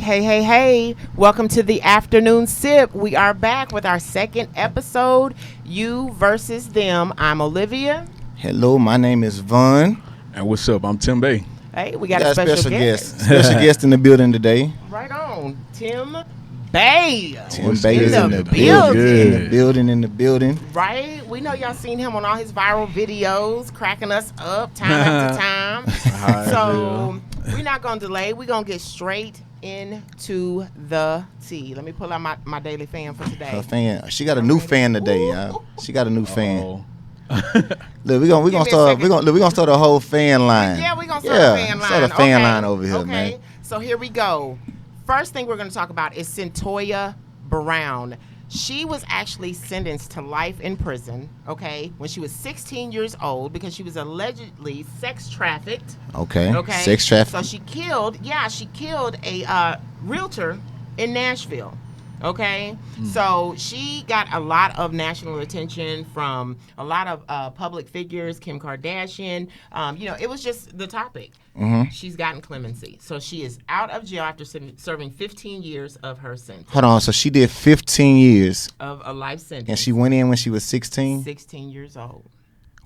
Hey. Welcome to the afternoon sip. We are back with our second episode, You versus Them. I'm Olivia. Hello, my name is Vaughn. And what's up? I'm Tim Bay. Hey, we got a special guest. Special guest in the building today. Right on. Tim Bay. Tim Bay is in the building. In the building. Right? We know y'all seen him on all his viral videos, cracking us up time after time. So we're not going to delay. We're going to get straight into the tea. Let me pull out my daily fan for today. Her fan. She got a new fan today, y'all. She got a new fan. Look, we're gonna start a whole fan line. Yeah, we're gonna start a fan line. Start a fan line over here, man. Okay, so here we go. First thing we're gonna talk about is Cyntoia Brown. She was actually sentenced to life in prison, okay, when she was 16 years old because she was allegedly sex trafficked. Okay. Sex trafficked. So she killed a realtor in Nashville. Okay, so she got a lot of national attention from a lot of public figures, Kim Kardashian. It was just the topic. Mm-hmm. She's gotten clemency. So she is out of jail after serving 15 years of her sentence. Hold on, so she did 15 years. Of a life sentence. And she went in when she was 16? 16 years old.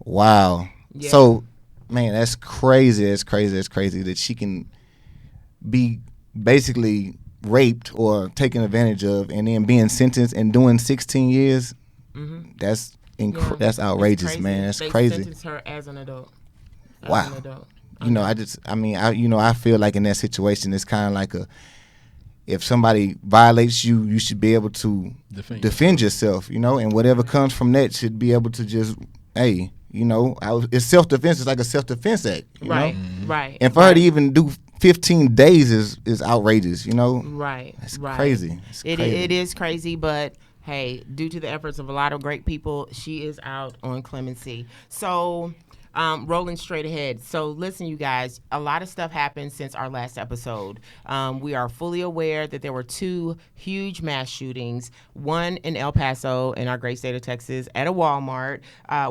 Wow. Yeah. So, man, that's crazy. It's crazy that she can be basically raped or taken advantage of and then being sentenced and doing 16 years. Mm-hmm. That's outrageous, man. That's crazy. They sentenced her as an adult. Wow. I feel like in that situation it's kind of like if somebody violates you, you should be able to defend yourself, and whatever comes from that should be able to just, it's self-defense. It's like a self-defense act, right, know? Right. And for her to even do 15 days is outrageous, Right. It's right. crazy. It is crazy, but hey, due to the efforts of a lot of great people, she is out on clemency. So, rolling straight ahead. So listen, you guys, a lot of stuff happened since our last episode. We are fully aware that there were two huge mass shootings, one in El Paso in our great state of Texas at a Walmart,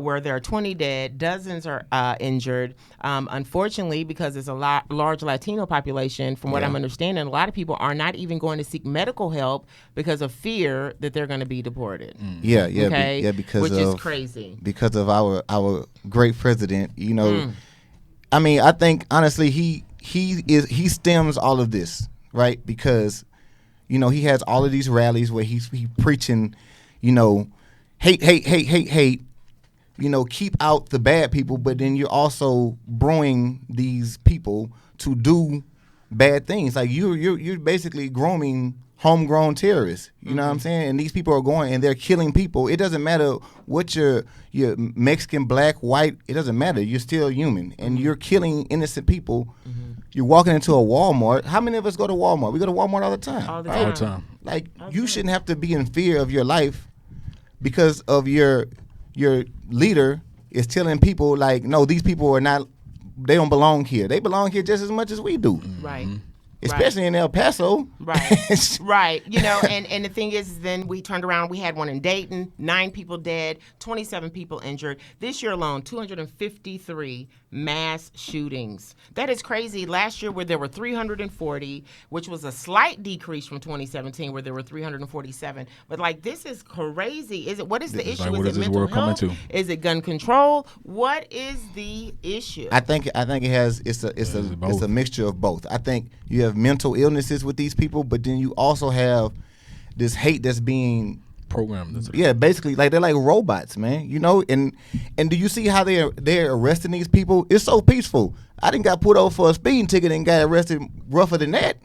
where there are 20 dead, dozens are injured. Unfortunately, because it's a large Latino population, from what I'm understanding, a lot of people are not even going to seek medical help because of fear that they're going to be deported. Yeah, okay? Because which is crazy. Because of our great president. I think honestly he stems all of this, right? Because he has all of these rallies where he's preaching, hate, keep out the bad people, but then you're also brewing these people to do bad things. Like you're basically grooming homegrown terrorists. You know what I'm saying? And these people are going and they're killing people. It doesn't matter what you're Mexican, black, white. It doesn't matter. You're still human, and you're killing innocent people. You're walking into a Walmart. How many of us go to Walmart? We go to Walmart all the time. All the time. Like you shouldn't have to be in fear of your life because of your leader is telling people like, no, these people are not. They don't belong here. They belong here just as much as we do. Right. Especially in El Paso. Right. Right. And the thing is, then we turned around. We had one in Dayton, 9 people dead, 27 people injured. This year alone, 253 mass shootings. That is crazy. Last year, where there were 340, which was a slight decrease from 2017, where there were 347. But this is crazy. What is the issue? What is is it this mental world coming health? to? Is it gun control? What is the issue? I think it has. It's a mixture of both. I think you have mental illnesses with these people, but then you also have this hate that's being programmed. Yeah, basically, like they're like robots, man. And do you see how they're arresting these people? It's so peaceful. I didn't got put over for a speeding ticket and got arrested rougher than that.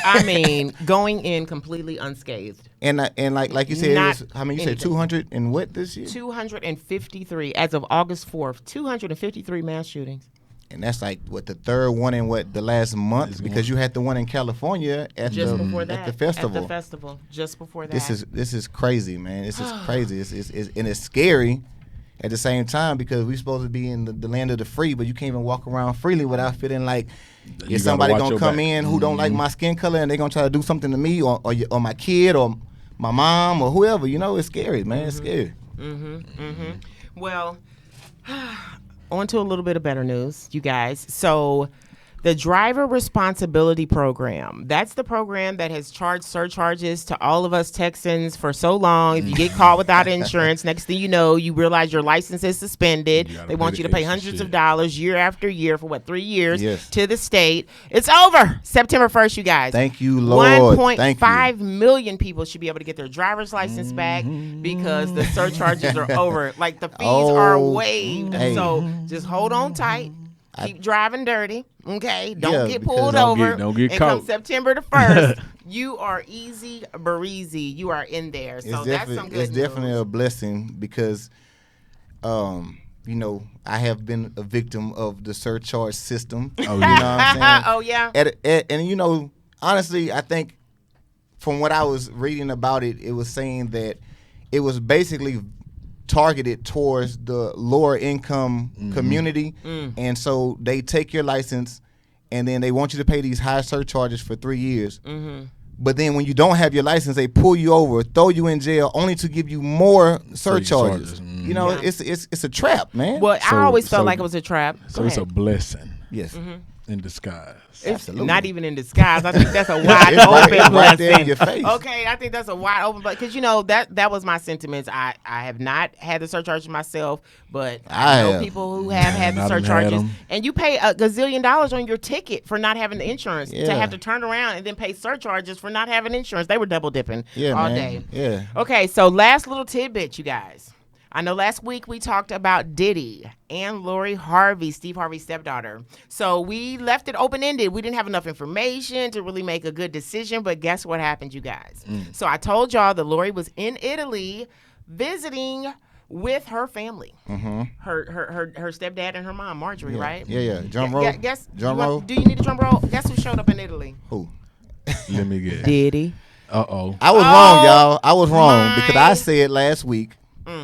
I mean, going in completely unscathed. And like you said, how many? You said 200 and what this year? 253 as of August 4th. 253 mass shootings. And that's like the third one in the last month, because you had the one in California at the festival. At the festival, just before that. This is crazy, man. This is crazy. And it's scary at the same time, because we're supposed to be in the land of the free, but you can't even walk around freely without feeling like is somebody gonna come in who don't like my skin color and they're gonna try to do something to me or my kid or my mom or whoever. It's scary, man. It's scary. Well, on to a little bit of better news, you guys. So The Driver Responsibility Program. That's the program that has charged surcharges to all of us Texans for so long. If you get caught without insurance, next thing you know, you realize your license is suspended. You gotta They pay want you the to pay extra hundreds shit. of dollars year after year for 3 years Yes. to the state. It's over. September 1st, you guys. Thank you, Lord. Thank you. 1.5 million people should be able to get their driver's license back because the surcharges are over. Like the fees are Oh, waived. hey. So just hold on tight. Keep driving dirty, okay? Don't Yeah, get because pulled don't over. don't get and come caught. September the 1st, you are easy breezy. You are in there. So that's some good It's definitely news. a blessing because, you know, I have been a victim of the surcharge system. Oh, You know yeah. what I'm saying? Oh, yeah. And you know, honestly, I think from what I was reading about it, it was saying that it was basically targeted towards the lower income community, and so they take your license, and then they want you to pay these high surcharges for 3 years. But then when you don't have your license, they pull you over, throw you in jail, only to give you more surcharges. charges. You know, Yeah. it's a trap, man. Well, I always felt so- like it was a trap. So Go it's a ahead. blessing Yes. in disguise. It's Absolutely. not even in disguise. I think that's a wide It's right- open it's right there in blessing. your face. Okay, I think that's a wide open because you know that was my sentiments. I have not had the surcharges myself, but I I know have. people who have had the I done had surcharges, 'em. and you pay a gazillion dollars on your ticket for not having the insurance to Yeah. have to turn around and then pay surcharges for not having insurance. They were double dipping Yeah, all man. day. Yeah. Okay, so last little tidbit, you guys. I know last week we talked about Diddy and Lori Harvey, Steve Harvey's stepdaughter. So we left it open-ended. We didn't have enough information to really make a good decision, but guess what happened, you guys? So I told y'all that Lori was in Italy visiting with her family. Her stepdad and her mom, Marjorie, right? Yeah. Drum Gu- roll. Guess, Drum you want- roll. Do you need a drum roll? Guess who showed up in Italy? Who? Let me get. Diddy. Uh-oh. I was Oh, wrong, y'all. I was wrong because I my- said last week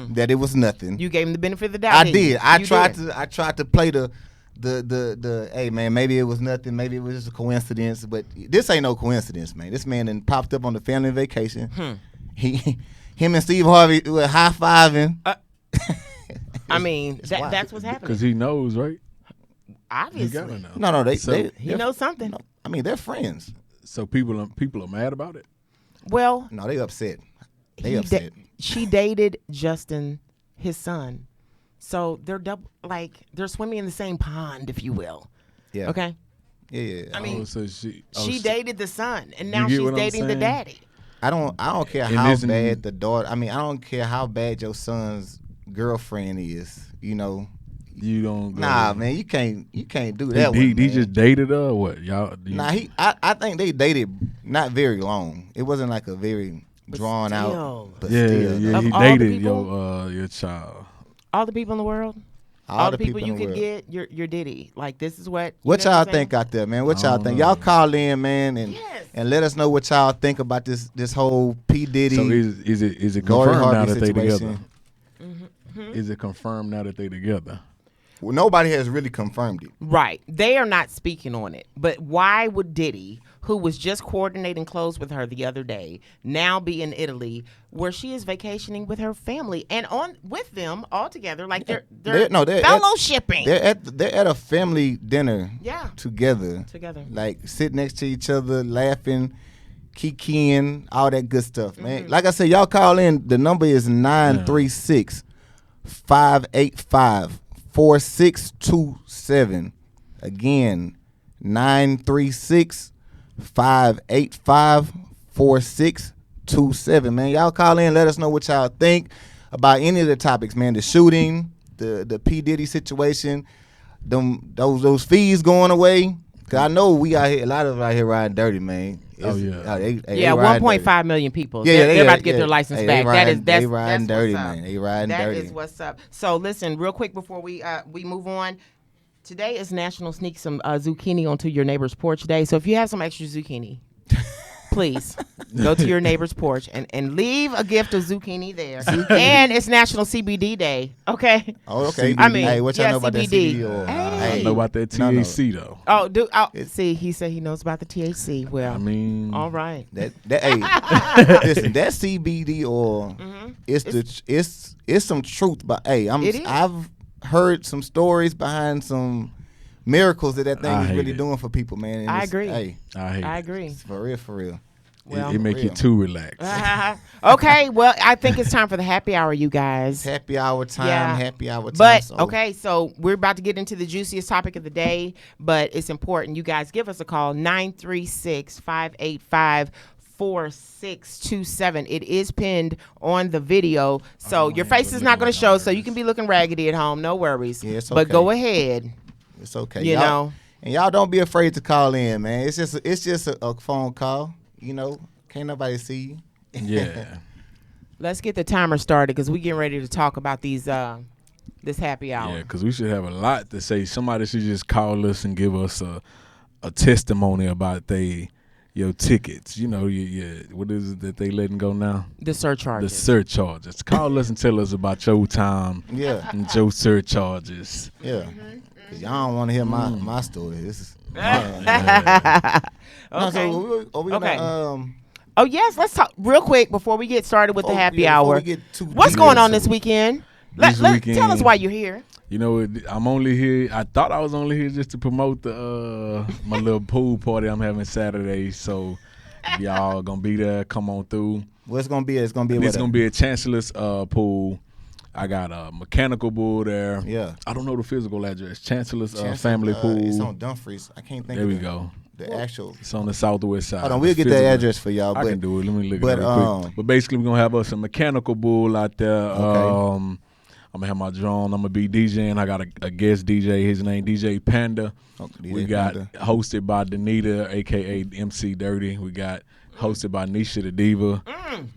that it was nothing. You gave him the benefit of the doubt. I didn't you? did. I You tried did. to. I tried to play the. Hey man, maybe it was nothing. Maybe it was just a coincidence. But this ain't no coincidence, man. This man then popped up on the family vacation. Him and Steve Harvey were high fiving. I mean, wild. that's what's happening. Because he knows, right? He Obviously. gotta know. No, So- He knows something. No, I mean, they're friends. So people are mad about it. Well, No, they upset. They he upset. she dated Justin, his son. So they're they're swimming in the same pond, if you will. Yeah. Okay. Yeah. I mean, Oh, so she she so- dated the son, and now get she's what I'm dating the saying? daddy. I don't care And how isn't- bad the daughter. I mean, I don't care how bad your son's girlfriend is. You know. You don't. Go Nah, there. man, you can't do He, that. he, one, he man. just dated her or what? Y'all. Nah, I think they dated not very long. It wasn't like a very drawn still. out. But Yeah, still, yeah. Of He all the dated people- your child. All the people in the world, all the people you in the could world. get, your Diddy. Like this is what. What you know y'all I'm saying? think out there, man? What I y'all don't think? know. Y'all call in, man, and Yes. and let us know what y'all think about this whole P Diddy. So is it Lori confirmed now Harvey that they together? situation. Is it confirmed now that they together? Well, nobody has really confirmed it. Right. They are not speaking on it. But why would Diddy, who was just coordinating clothes with her the other day, now be in Italy where she is vacationing with her family and on with them all together? Like they're They're fellowshipping. They're at a family dinner. Yeah. Together. Like sit next to each other, laughing, kikiing, all that good stuff, man. Like I said, y'all call in. The number is 936-585-4627. Again, 936-585-4627. Man, y'all call in. Let us know what y'all think about any of the topics, man. The shooting, the P Diddy situation, those fees going away. Cause I know we out here, a lot of us out here riding dirty, man. Oh, yeah. Yeah, 1.5 million people. Yeah, they're about to get their license back. They riding dirty, what's up. man. They riding dirty. That is what's up. So listen, real quick before we move on. Today is National Sneak Some Zucchini Onto Your Neighbor's Porch Day. So if you have some extra zucchini, please go to your neighbor's porch and leave a gift of zucchini there. And it's National CBD Day. Okay. Oh, okay. I mean, hey, what y'all yeah, know about that CBD? CBD oil? Hey. I don't know about that No, no. THC though. See, he said he knows about the THC. Well, I mean, all right. Hey, listen, that CBD oil, it's some truth, but hey, It is. I've heard some stories behind some miracles that thing I is hate really it. doing for people, man. And I it's- agree. Hey, I hate I it. agree. it's for real, for real. Well, It make you real. too relaxed. Okay, well, I think it's time for the happy hour, you guys. Happy hour time. Yeah. Happy hour time. But So, okay, so we're about to get into the juiciest topic of the day, but it's important. You guys give us a call 936-585-4627. It is pinned on the video, so your face is not going to show, so you can be looking raggedy at home. No worries. Yeah, it's But okay. go ahead. It's okay. You Y'all- know. And y'all don't be afraid to call in, man. It's just a phone call. You know, can't nobody see you. Yeah. Let's get the timer started because we're getting ready to talk about these this happy hour. Yeah, because we should have a lot to say. Somebody should just call us and give us a testimony about your tickets. You know, what is it that they letting go now? The surcharges. The surcharges. Call us and tell us about your time Yeah, and your surcharges. yeah. 'Cause y'all don't want to hear my story. This is. No, Okay. so are we gonna, Okay. um, Oh yes, let's talk real quick before we get started with the happy before hour. we get too What's deep going on into this it. weekend? This Tell us weekend- why you're here. You know, I'm only here. I thought I was only here just to promote the my little pool party I'm having Saturday. So if y'all gonna be there, come on through. What's gonna be? It's gonna be. It's what, gonna be a Chancellor's pool. I got a mechanical pool there. Yeah. I don't know the physical address. Chancellor's Chancellor, family pool. It's on Dumfries. I can't think. There of we the- go. The actual. It's on the southwest side. Hold on, we'll get that Physical- address for y'all. I But can do it. Let me look but, at it real quick. But basically, we're gonna have us a mechanical bull out there. Okay. I'm gonna have my drone. I'm gonna be DJing. I got a guest DJ. His name DJ Panda. Oh, DJ we got Panda. hosted by Danita, aka MC Dirty. We got hosted by Nisha the Diva,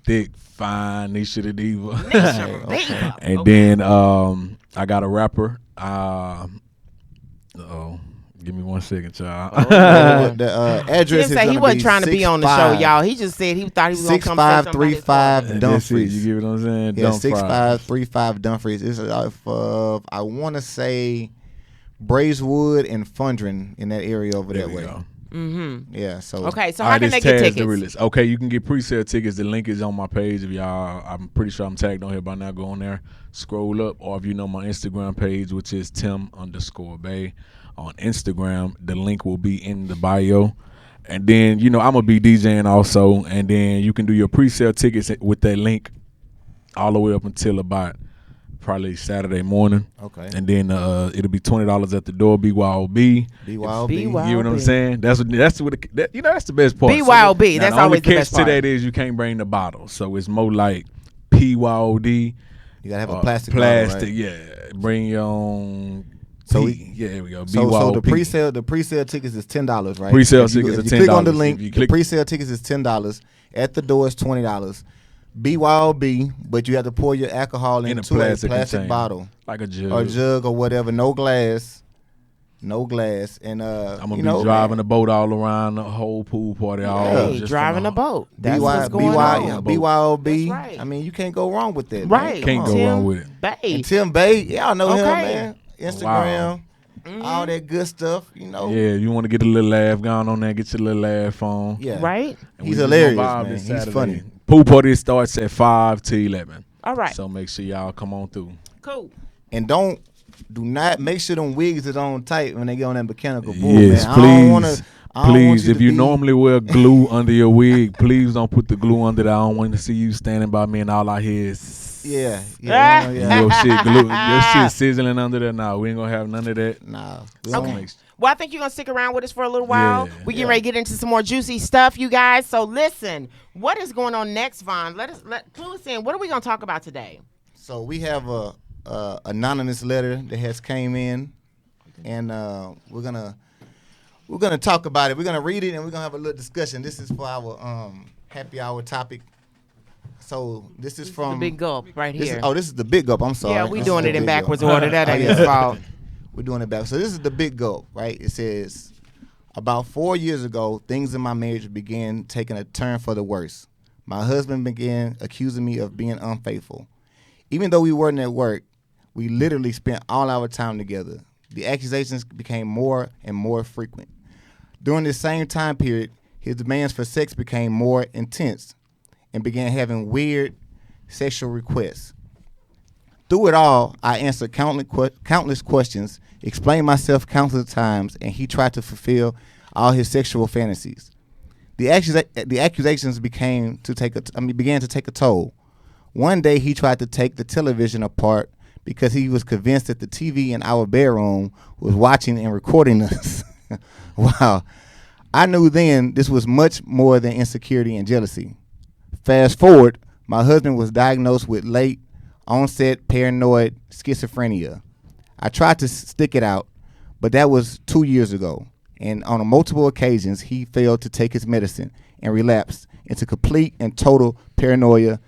thick, fine Nisha the Diva. Diva. And Okay. then I got a rapper. Give me 1 second, child. the address Tim is said gonna he wasn't be trying to be on the show, 65 y'all. He just said he thought he was gonna come say something about his 6535 father. That's it. Dumfries. You get what I'm saying? Yeah, Dumfries. 6535 Dumfries. It's off of, I want to say, Braeswood and Fundren in that area over There that we way. go. Mm-hmm. Yeah, so Okay, so All how right, can this they get Taz the tickets? realist. Okay, you can get pre-sale tickets. The link is on my page. If y'all, I'm pretty sure I'm tagged on here by now. Go on there, scroll up, or if you know my Instagram page, which is Tim_Bay on Instagram, the link will be in the bio. And then I'm gonna be DJing also, and then you can do your pre-sale tickets with that link all the way up until about probably Saturday morning. okay. And then it'll be $20 at the door. BYOB. BYOB. You know what I'm BYOB. saying? That's the best part. BYOB, Now, that's the only always the catch best to part. that is you can't bring the bottle, so it's more like PYOD. You gotta have a plastic. Plastic, bottle, right? yeah. Bring your own. So yeah, there we go. So BYOB. the pre-sale tickets is $10, right? Pre-sale If you- tickets if are you click on the $10. link, If you the click- pre-sale tickets is $10. At the door is $20. BYOB, but you have to pour your alcohol in a into plastic, a plastic container, bottle like a jug. or jug or whatever. No glass, and I'm gonna you be know, driving the boat all around the whole pool party. All Hey, just driving from a boat. That's BY, what's going BY, on. BYOB. That's right. I mean, you can't go wrong with that. Right. Man. Can't Come go on. wrong with it. Bay. And Tim Bay, y'all know him, Okay. man. Instagram, all that good stuff. You know. Yeah, you want to get a little laugh going on there, get your little laugh on. Yeah. Right? And He's we just hilarious, gonna vibe man. this He's Saturday. funny. Pool party starts at 5 to 11. All right. So make sure y'all come on through. Cool. And do not make sure them wigs is on tight when they get on that mechanical bull, Yes, man. please. I don't want Please, if to you be- normally wear glue under your wig, please don't put the glue under that. I don't want to see you standing by me and all I hear is yeah, and yeah. your shit glue, your shit sizzling under there. Nah, we ain't gonna have none of that. Nah. we So don't- make- Well, I think you're going to stick around with us for a little while. Yeah. We getting ready to get into some more juicy stuff, you guys. So listen, what is going on next, Vaughn? Clue us in. What are we going to talk about today? So we have a anonymous letter that has came in, and we're gonna talk about it. We're gonna read it and we're gonna have a little discussion. This is for our happy hour topic. So this is The from big gulp right this here. is, this is the big gulp. I'm sorry. yeah, we This doing is it the in big gulp. backwards order. That ain't his fault. We're doing it back. So this is the big gulp, right? It says, about 4 years ago, things in my marriage began taking a turn for the worse. My husband began accusing me of being unfaithful. Even though we weren't at work, we literally spent all our time together. The accusations became more and more frequent. During this same time period, his demands for sex became more intense and began having weird sexual requests. Through it all, I answered countless questions, explained myself countless times, and he tried to fulfill all his sexual fantasies. The accusations began to take a toll. One day, he tried to take the television apart because he was convinced that the TV in our bedroom was watching and recording us. Wow. I knew then this was much more than insecurity and jealousy. Fast forward, my husband was diagnosed with late onset paranoid schizophrenia. I tried to stick it out, but that was 2 years ago. And on multiple occasions, he failed to take his medicine and relapsed into complete and total paranoia.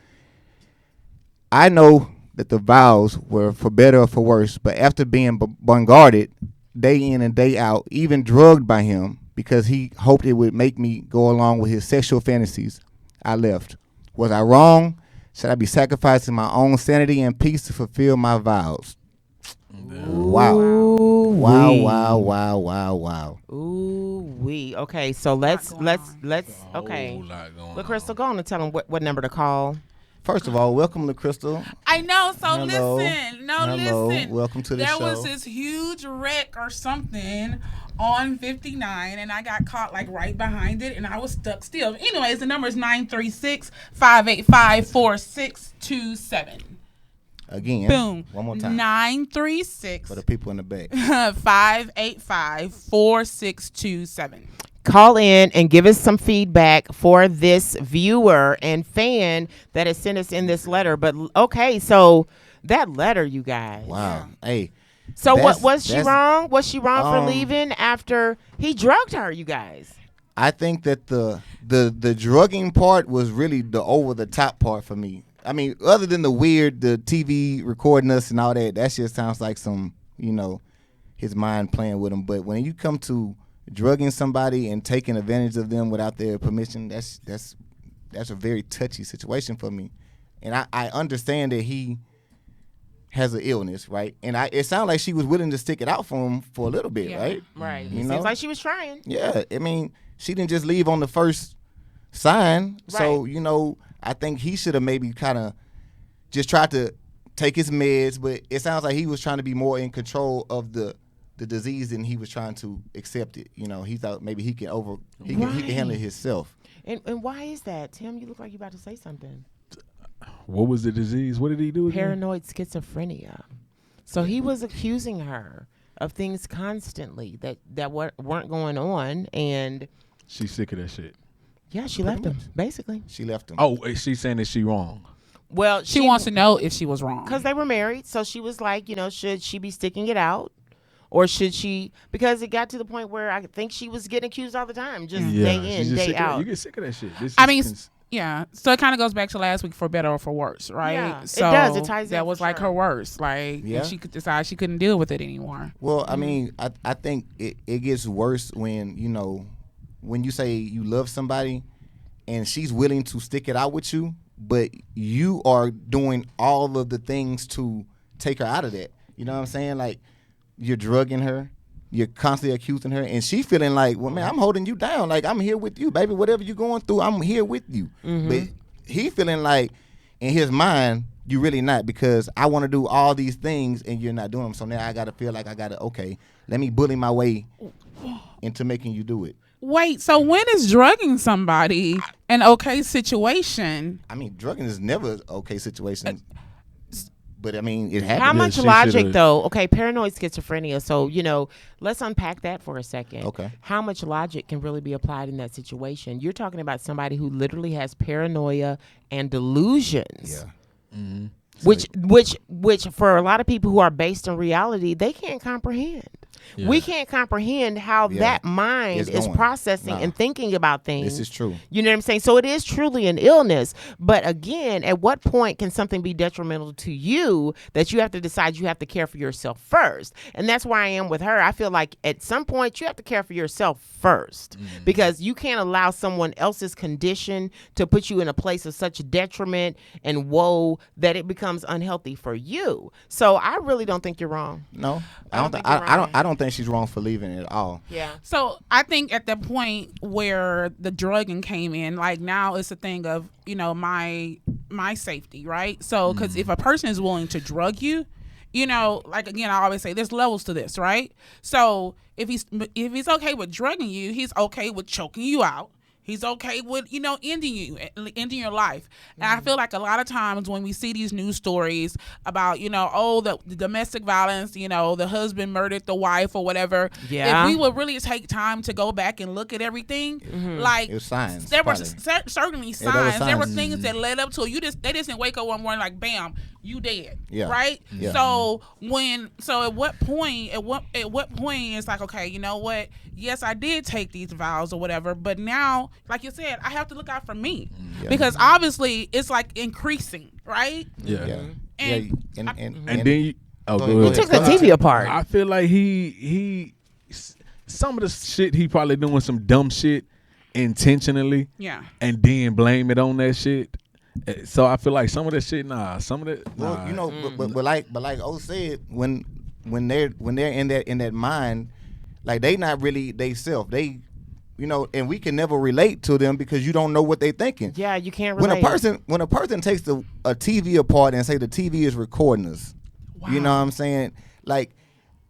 I know that the vows were for better or for worse, but after being bombarded day in and day out, even drugged by him because he hoped it would make me go along with his sexual fantasies, I left. Was I wrong? Should I be sacrificing my own sanity and peace to fulfill my vows? Wow. Wow. Ooh wee. Okay, so let's okay. Look, Crystal, go on and tell them what number to call. First of all, welcome to Crystal. I know. So Hello. listen. Welcome to the show. There was this huge wreck or something on 59, and I got caught like right behind it, and I was stuck still. Anyways, the number is 936-585-4627. Again. Boom. One more time. 936 For the people in the back. 585-4627. Call in and give us some feedback for this viewer and fan that has sent us in this letter. But okay, so that letter, you guys. Wow. Hey. So what was she wrong? Was she wrong for leaving after he drugged her, you guys? I think that the drugging part was really the over the top part for me. I mean, other than the TV recording us and all that just sounds like some, his mind playing with him. But when you come to drugging somebody and taking advantage of them without their permission, that's a very touchy situation for me. And I understand that he has an illness, right? And it sounded like she was willing to stick it out for him for a little bit, right? Right. You It know? seems like she was trying. Yeah, I mean, she didn't just leave on the first sign. Right. So, I think he should have maybe kind of just tried to take his meds, but it sounds like he was trying to be more in control of the disease than he was trying to accept it. He thought maybe he can handle it himself. And why is that? Tim, you look like you're about to say something. What was the disease? What did he do again? Paranoid schizophrenia. So he was accusing her of things constantly that weren't going on, and She's sick of that shit. yeah, she left him, basically. She left him. Oh, she's saying that she wrong. Well, She wants to know if she was wrong. because they were married, so she was like, should she be sticking it out? Or should she? Because it got to the point where I think she was getting accused all the time, just day in, she's just day sick of out. you get sick of that shit. I mean, yeah. So it kind of goes back to last week, for better or for worse, right? Yeah, it so does. It ties in that for was like sure. her worst. Like, Yeah. and she could decide she couldn't deal with it anymore. Well, I mean, I think it gets worse when, when you say you love somebody and she's willing to stick it out with you, but you are doing all of the things to take her out of that. You know what I'm saying? Like, you're drugging her. You're constantly accusing her, and she feeling like, well, man, I'm holding you down. Like, I'm here with you, baby. Whatever you're going through, I'm here with you. Mm-hmm. But he feeling like, in his mind, you really not, because I want to do all these things, and you're not doing them. So now I got to feel like okay, let me bully my way into making you do it. Wait, so when is drugging somebody an okay situation? I mean, drugging is never an okay situation. But, I mean, it happens. How much she logic, should've- though? Okay, paranoid schizophrenia. So, let's unpack that for a second. Okay. How much logic can really be applied in that situation? You're talking about somebody who literally has paranoia and delusions. Yeah. Which for a lot of people who are based in reality, they can't comprehend. Yeah. We can't comprehend how Yeah. that mind It's is going. processing Nah. and thinking about things. This is true. You know what I'm saying? So it is truly an illness. But again, at what point can something be detrimental to you that you have to decide you have to care for yourself first? And that's where I am with her. I feel like at some point you have to care for yourself first, because you can't allow someone else's condition to put you in a place of such detriment and woe that it becomes unhealthy for you. So I really don't think you're wrong. No, I don't think you're wrong. I don't think she's wrong for leaving at all. Yeah. So I think at the point where the drugging came in, like now it's a thing of, my my safety, right? So, because if a person is willing to drug you, you know, like again, I always say there's levels to this, right? So if he's okay with drugging you, he's okay with choking you out. He's okay with, you know, ending your life. And I feel like a lot of times when we see these news stories about, you know, the domestic violence, you know, the husband murdered the wife or whatever. Yeah. If we would really take time to go back and look at everything, like It was signs, there were probably. certainly Yeah, there were signs. There were signs. things that led up to it. They just didn't wake up one morning like, bam, you dead. Yeah. Right? Yeah. So at what point it's like, okay, you know what? Yes, I did take these vows or whatever, but now, like you said, I have to look out for me. Yeah. Because obviously it's like increasing, right? Yeah. Yeah. And- And then you, Go go ahead. ahead. Who took the TV apart? I feel like he some of the shit he probably doing some dumb shit intentionally, Yeah. and then blame it on that shit. So I feel like some of that shit, some of that, Well, you know, but like O said, when they're in that mind, like they not really they self. They, you know, and we can never relate to them because you don't know what they thinking. Yeah, you can't When relate. a person takes a TV apart and say the TV is recording us, you know what I'm saying? Like,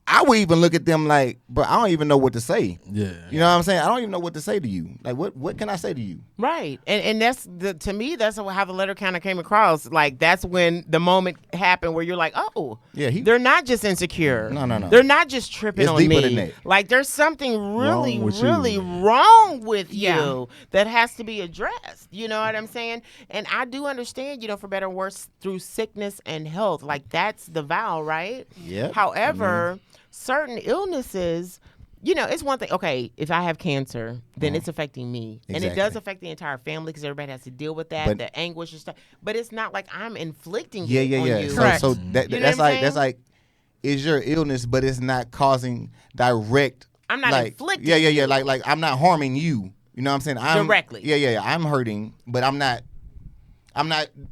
I would even look at them like, but I don't even know what to say. yeah, You know what I'm saying? I don't even know what to say to you. Like, what can I say to you? Right. And that's to me, that's how the letter kind of came across. Like, that's when the moment happened where you're like, oh, Yeah, they're not just insecure. No. They're not just tripping It's on deeper me. than that. Like, there's something really, Wrong with you. really wrong with Yeah. you that has to be addressed. You know what I'm saying? And I do understand, you know, for better or worse, through sickness and health. Like, that's the vow, right? Yep. However, certain illnesses, you know, it's one thing. Okay, if I have cancer, then it's affecting me, and it does Exactly. affect the entire family because everybody has to deal with that, But- the anguish and stuff. But it's not like I'm inflicting Yeah, it on yeah. you. Correct. So You know that's what I'm saying? like is your illness, but it's not causing direct. I'm not like, inflicting Yeah. you. Like I'm not harming you. You know what I'm saying? I'm, Directly. Yeah. I'm hurting, but I'm not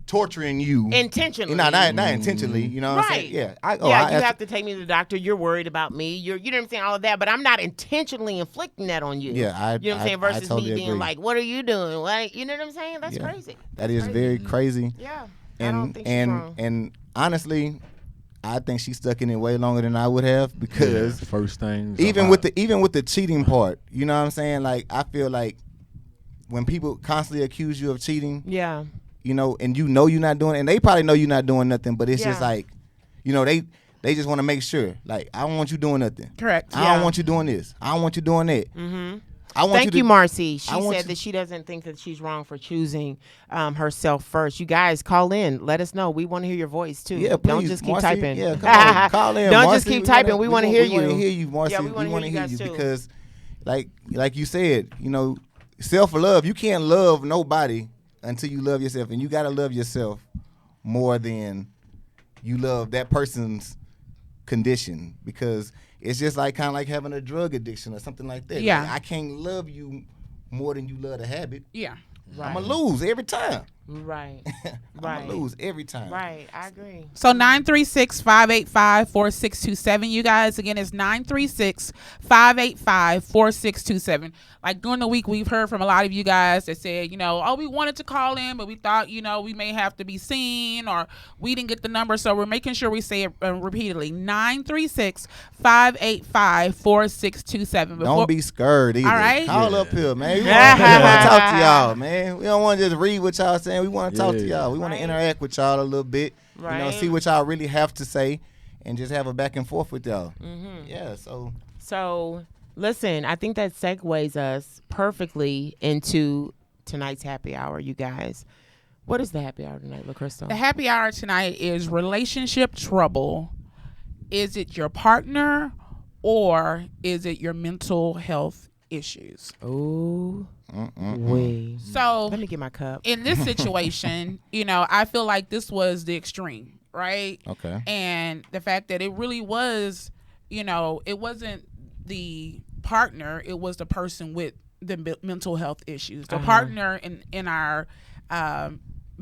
torturing you Intentionally. No, not intentionally. You know what I'm Right. saying? Yeah. You have to take me to the doctor. You're worried about me. You know what I'm saying? All of that, but I'm not intentionally inflicting that on you. Yeah, you know what I'm saying? I Versus totally me being agree. like, "What are you doing?" Like, you know what I'm saying? That's Yeah. crazy. That is very crazy. Yeah. I don't And think she's wrong. and honestly, I think she stuck in it way longer than I would have because first things. even with the cheating part, you know what I'm saying? Like I feel like when people constantly accuse you of cheating, Yeah. you know, and you know you're not doing, and they probably know you're not doing nothing, but it's just Yeah. like, you know, they just want to make sure, like, I don't want you doing nothing. Correct. I Yeah. don't want you doing this. I don't want you doing that. Mm-hmm. I want Thank you you, to, Marcy. She I want said you- that she doesn't think that she's wrong for choosing herself first. You guys call in. Let us know. We want to hear your voice too. Yeah, please, Don't just keep Marcy, typing. Yeah, come on, call in. Don't Marcy. just keep typing. We want to hear you. We want to hear you, Marcy. Yeah, we want to hear you guys too. because, like you said, you know, self-love. You can't love nobody until you love yourself, and you gotta love yourself more than you love that person's condition because it's just like kind of like having a drug addiction or something like that. Yeah. Like, I can't love you more than you love the habit. Yeah. I'm gonna lose every time. Right. I'm Right. gonna lose every time. Right. I agree. So 936-585-4627. You guys, again, it's 936-585-4627. Like during the week, we've heard from a lot of you guys that said, you know, oh, we wanted to call in, but we thought, you know, we may have to be seen or we didn't get the number. So we're making sure we say it repeatedly. 936-585-4627. Don't be scared either. All right. Call up here, man. We want to talk to y'all, man. We don't want to just read what y'all saying. We want to talk to y'all. We want Right. to interact with y'all a little bit. You know, Right. see what y'all really have to say and just have a back and forth with y'all. Yeah, So, listen, I think that segues us perfectly into tonight's happy hour, you guys. What is the happy hour tonight, LaCrystal? The happy hour tonight is relationship trouble. Is it your partner or is it your mental health issues? Ooh, wee. So Let me get my cup. in this situation, you know, I feel like this was the extreme, right? Okay. And the fact that it really was, you know, it wasn't the partner, it was the person with the mental health issues. The partner in our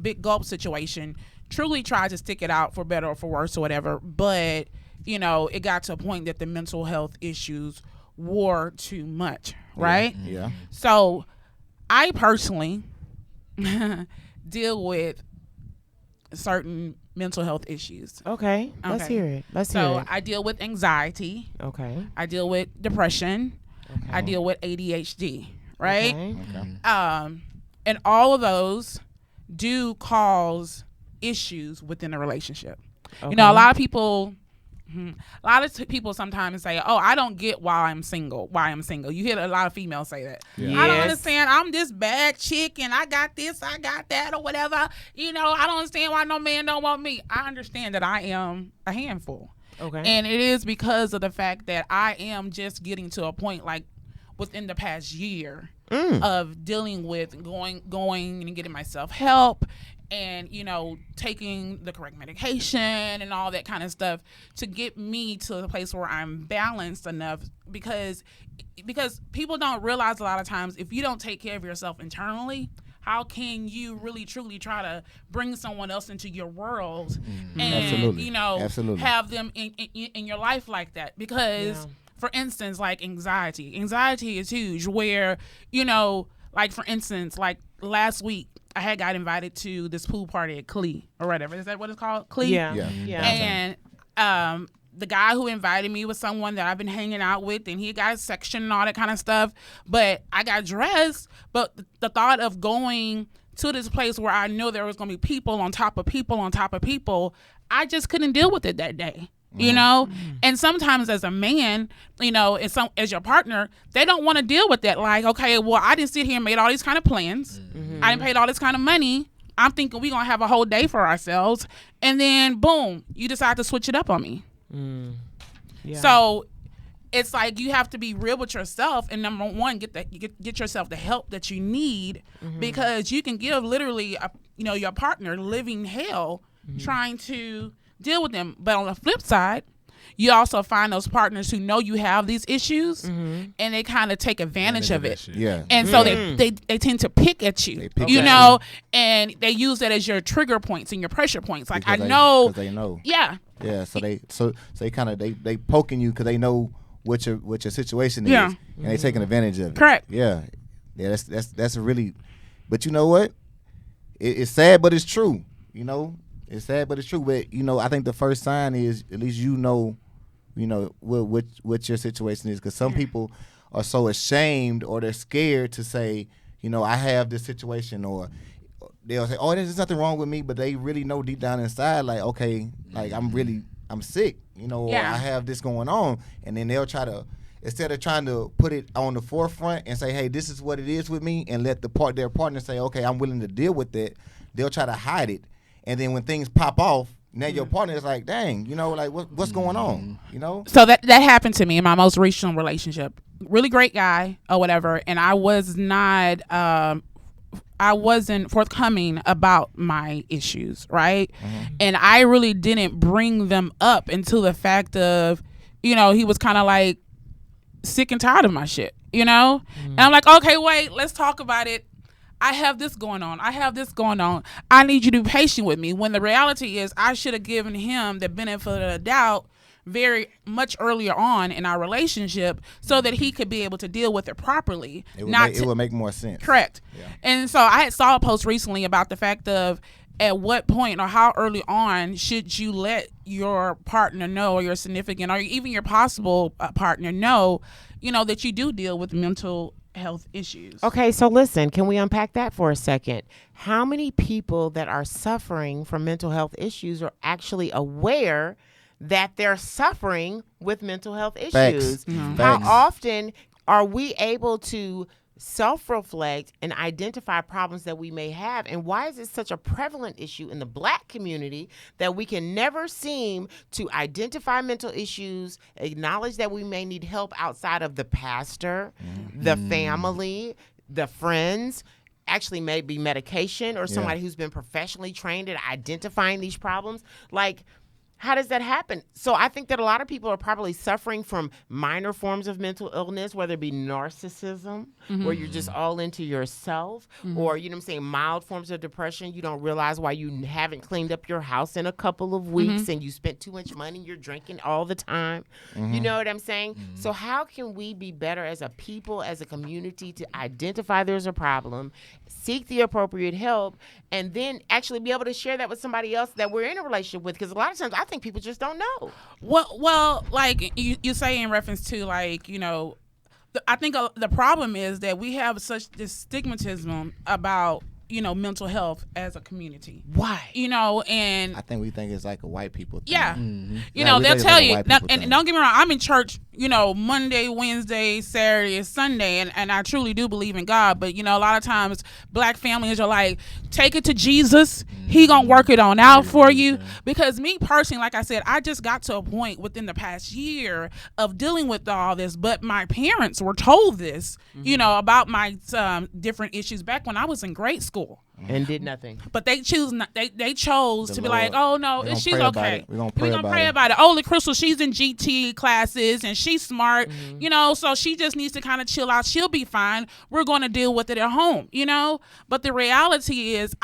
Big Gulp situation truly tried to stick it out for better or for worse or whatever, but you know, it got to a point that the mental health issues were too much, right? certain mental health issues. Okay. Let's Okay. hear it. Let's So hear it. I deal with anxiety. Okay. I deal with depression. I deal with ADHD, right? Okay. And all of those do cause issues within a relationship. You know, a lot of people sometimes say, "Oh, I don't get why I'm single. Why I'm single." You hear a lot of females say that. Yeah. I don't Yes. understand. I'm this bad chick, and I got this, I got that, or whatever. You know, I don't understand why no man don't want me. I understand that I am a handful, Okay. and it is because of the fact that I am just getting to a point, like within the past year, of dealing with going and getting myself help, and taking the correct medication and all that kind of stuff to get me to the place where I'm balanced enough, because people don't realize a lot of times, if you don't take care of yourself internally, how can you really truly try to bring someone else into your world and Absolutely. Absolutely. have them in your life like that? Because for instance, like anxiety is huge, where like for instance, like last week I had got invited to this pool party at Clee or whatever. Is that what it's called? Clee? Yeah. Yeah. Yeah. And the guy who invited me was someone that I've been hanging out with, and he got a section and all that kind of stuff. But I got dressed, but the thought of going to this place where I know there was going to be people on top of people on top of people, I just couldn't deal with it that day. And sometimes as a man, as your partner, they don't want to deal with that. Like, okay, well, I didn't sit here and made all these kind of plans. I didn't pay all this kind of money. I'm thinking we're going to have a whole day for ourselves. And then boom, you decide to switch it up on me. Yeah. So it's like you have to be real with yourself, and number one, get yourself the help that you need, because you can give literally your partner living hell trying to deal with them. But on the flip side, you also find those partners who know you have these issues, and they kind of take advantage of it. Yeah. And so they tend to pick at you, They pick and they use that as your trigger points and your pressure points. Like, Because I know, they know. yeah, Yeah. So they kind of they poking you because they know what your situation is, Yeah. and they taking advantage of it. Correct. Yeah. Yeah. That's a really, but you know what? It's sad, but it's true. It's sad, but it's true. But I think the first sign is at least what your situation is, because some people are so ashamed or they're scared to say, I have this situation, or they'll say, oh, there's nothing wrong with me, but they really know deep down inside, like, okay, like I'm sick, or Yeah. I have this going on, and then they'll try to, instead of trying to put it on the forefront and say, hey, this is what it is with me, and let their partner say, okay, I'm willing to deal with it, they'll try to hide it. And then when things pop off, now your partner is like, dang, like what's going on, So that happened to me in my most recent relationship. Really great guy or whatever, and I wasn't forthcoming about my issues, right? And I really didn't bring them up until the fact of, he was kind of like sick and tired of my shit, And I'm like, okay, wait, let's talk about it. I have this going on. I need you to be patient with me. When the reality is, I should have given him the benefit of the doubt very much earlier on in our relationship, so that he could be able to deal with it properly. it would make more sense. Correct. Yeah. And so I had saw a post recently about the fact of, at what point or how early on should you let your partner know, or your significant, or even your possible partner know, that you do deal with mental health issues. Okay, so listen, can we unpack that for a second? How many people that are suffering from mental health issues are actually aware that they're suffering with mental health issues? How Facts. often are we able to self-reflect and identify problems that we may have? And why is it such a prevalent issue in the Black community that we can never seem to identify mental issues, acknowledge that we may need help outside of the pastor, the family, the friends, actually maybe medication, or somebody who's been professionally trained at identifying these problems? Like, How does that happen? So I think that a lot of people are probably suffering from minor forms of mental illness, whether it be narcissism, where you're just all into yourself, or, you know what I'm saying, mild forms of depression. You don't realize why you haven't cleaned up your house in a couple of weeks and you spent too much money, you're drinking all the time. You know what I'm saying? So how can we be better as a people, as a community, to identify there's a problem, seek the appropriate help, and then actually be able to share that with somebody else that we're in a relationship with? Because a lot of times I think people just don't know. Well, like you say in reference to, like, you know, I think the problem is that we have such this stigmatism about, you know, mental health as a community. Why? You know, and I think we think it's like a white people thing. yeah, Mm-hmm. you know, we they'll think it's tell like a you, white now, people and thing. don't get me wrong, I'm in church, you know, Monday, Wednesday, Saturday, Sunday, and I truly do believe in God. But, you know, a lot of times black families are like, take it to Jesus. He gonna work it on out for you. Because me personally, like I said, I just got to a point within the past year of dealing with all this, but my parents were told this, you know, about my different issues back when I was in grade school. And did nothing. But they chose not. They chose The to be Lord. like, oh no, We gonna she's pray about okay. it. We gonna We pray pray about about it. Oh, Crystal, she's in GT classes and she's smart, you know. So she just needs to kind of chill out. She'll be fine. We're going to deal with it at home, you know. But the reality is,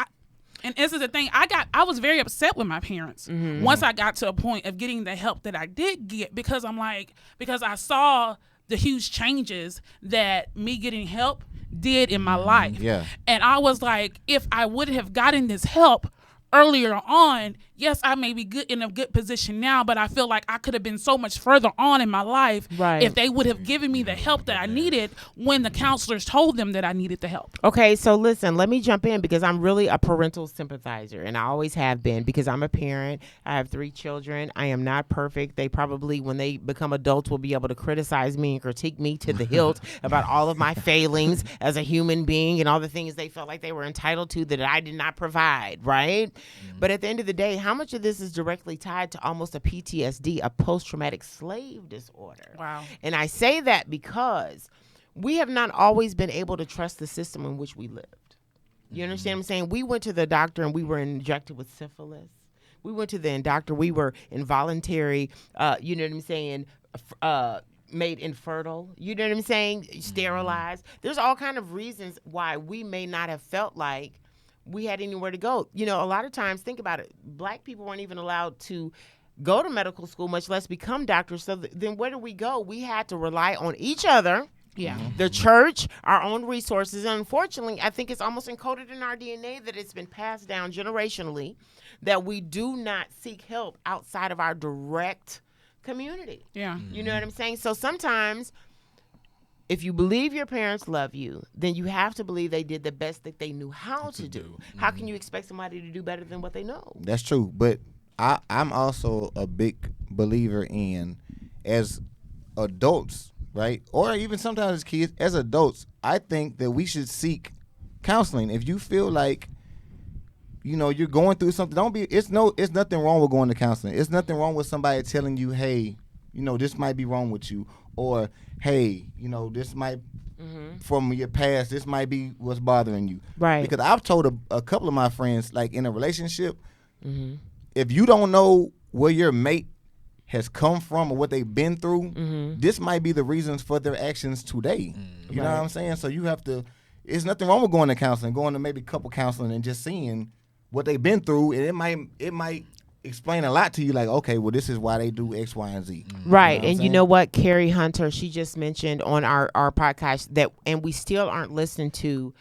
and this is the thing, I was very upset with my parents once I got to a point of getting the help that I did get, because I saw the huge changes that me getting help did in my life. Yeah. And I was like, if I would have gotten this help earlier on, yes, I may be good in a good position now, but I feel like I could have been so much further on in my life if they would have given me the help that I needed when the counselors told them that I needed the help. Okay, so listen, let me jump in because I'm really a parental sympathizer, and I always have been, because I'm a parent. I have 3 children. I am not perfect. They probably, when they become adults, will be able to criticize me and critique me to the hilt about all of my failings as a human being and all the things they felt like they were entitled to that I did not provide, right? But at the end of the day, how much of this is directly tied to almost a PTSD, a post-traumatic slave disorder? Wow. And I say that because we have not always been able to trust the system in which we lived. You understand what I'm saying? We went to the doctor and we were injected with syphilis. We went to the doctor, we were involuntary, you know what I'm saying, made infertile, you know what I'm saying, sterilized. There's all kind of reasons why we may not have felt like we had anywhere to go. You know, a lot of times, think about it, black people weren't even allowed to go to medical school, much less become doctors. So then where do we go? We had to rely on each other, the church, our own resources. And unfortunately, I think it's almost encoded in our DNA that it's been passed down generationally that we do not seek help outside of our direct community. Yeah. You know what I'm saying? So sometimes, if you believe your parents love you, then you have to believe they did the best that they knew how to do. How can you expect somebody to do better than what they know? That's true. But I'm also a big believer in, as adults, right? Or even sometimes as kids, as adults, I think that we should seek counseling. If you feel like, you know, you're going through something, it's nothing wrong with going to counseling. It's nothing wrong with somebody telling you, hey, you know, this might be wrong with you. Or, hey, you know, this might, from your past, this might be what's bothering you. Right. Because I've told a couple of my friends, like in a relationship, if you don't know where your mate has come from or what they've been through, this might be the reasons for their actions today. You know what I'm saying? So you have to, it's nothing wrong with going to counseling, going to maybe couple counseling and just seeing what they've been through. And it might explain a lot to you, like, okay, well, this is why they do X, Y, and Z. Right. You know what I'm And you saying? know what? Carrie Hunter, she just mentioned on our podcast that, and we still aren't listened to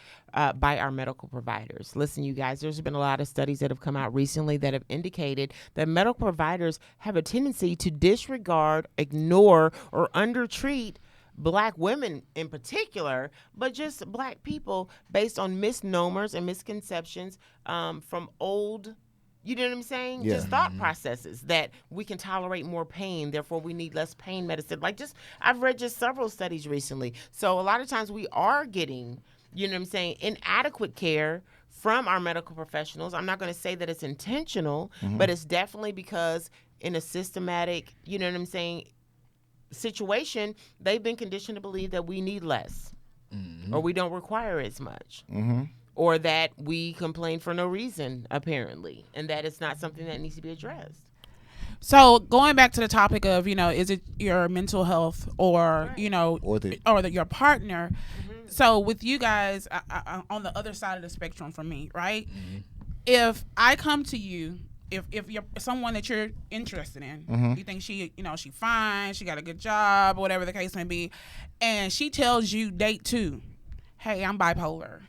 by our medical providers. Listen, you guys, there's been a lot of studies that have come out recently that have indicated that medical providers have a tendency to disregard, ignore, or undertreat Black women in particular, but just Black people based on misnomers and misconceptions from old, you know what I'm saying? Yeah. Just thought processes that we can tolerate more pain, therefore we need less pain medicine. Like, just, I've read just several studies recently. So a lot of times we are getting, you know what I'm saying, inadequate care from our medical professionals. I'm not going to say that it's intentional, but it's definitely because in a systematic, you know what I'm saying, situation, they've been conditioned to believe that we need less or we don't require as much. Or that we complain for no reason, apparently, and that it's not something that needs to be addressed. So going back to the topic of, is it your mental health or, your partner? So with you guys on the other side of the spectrum from me, right? If I come to you, if you're someone that you're interested in, you think she fine, she got a good job, whatever the case may be, and she tells you date 2, hey, I'm bipolar.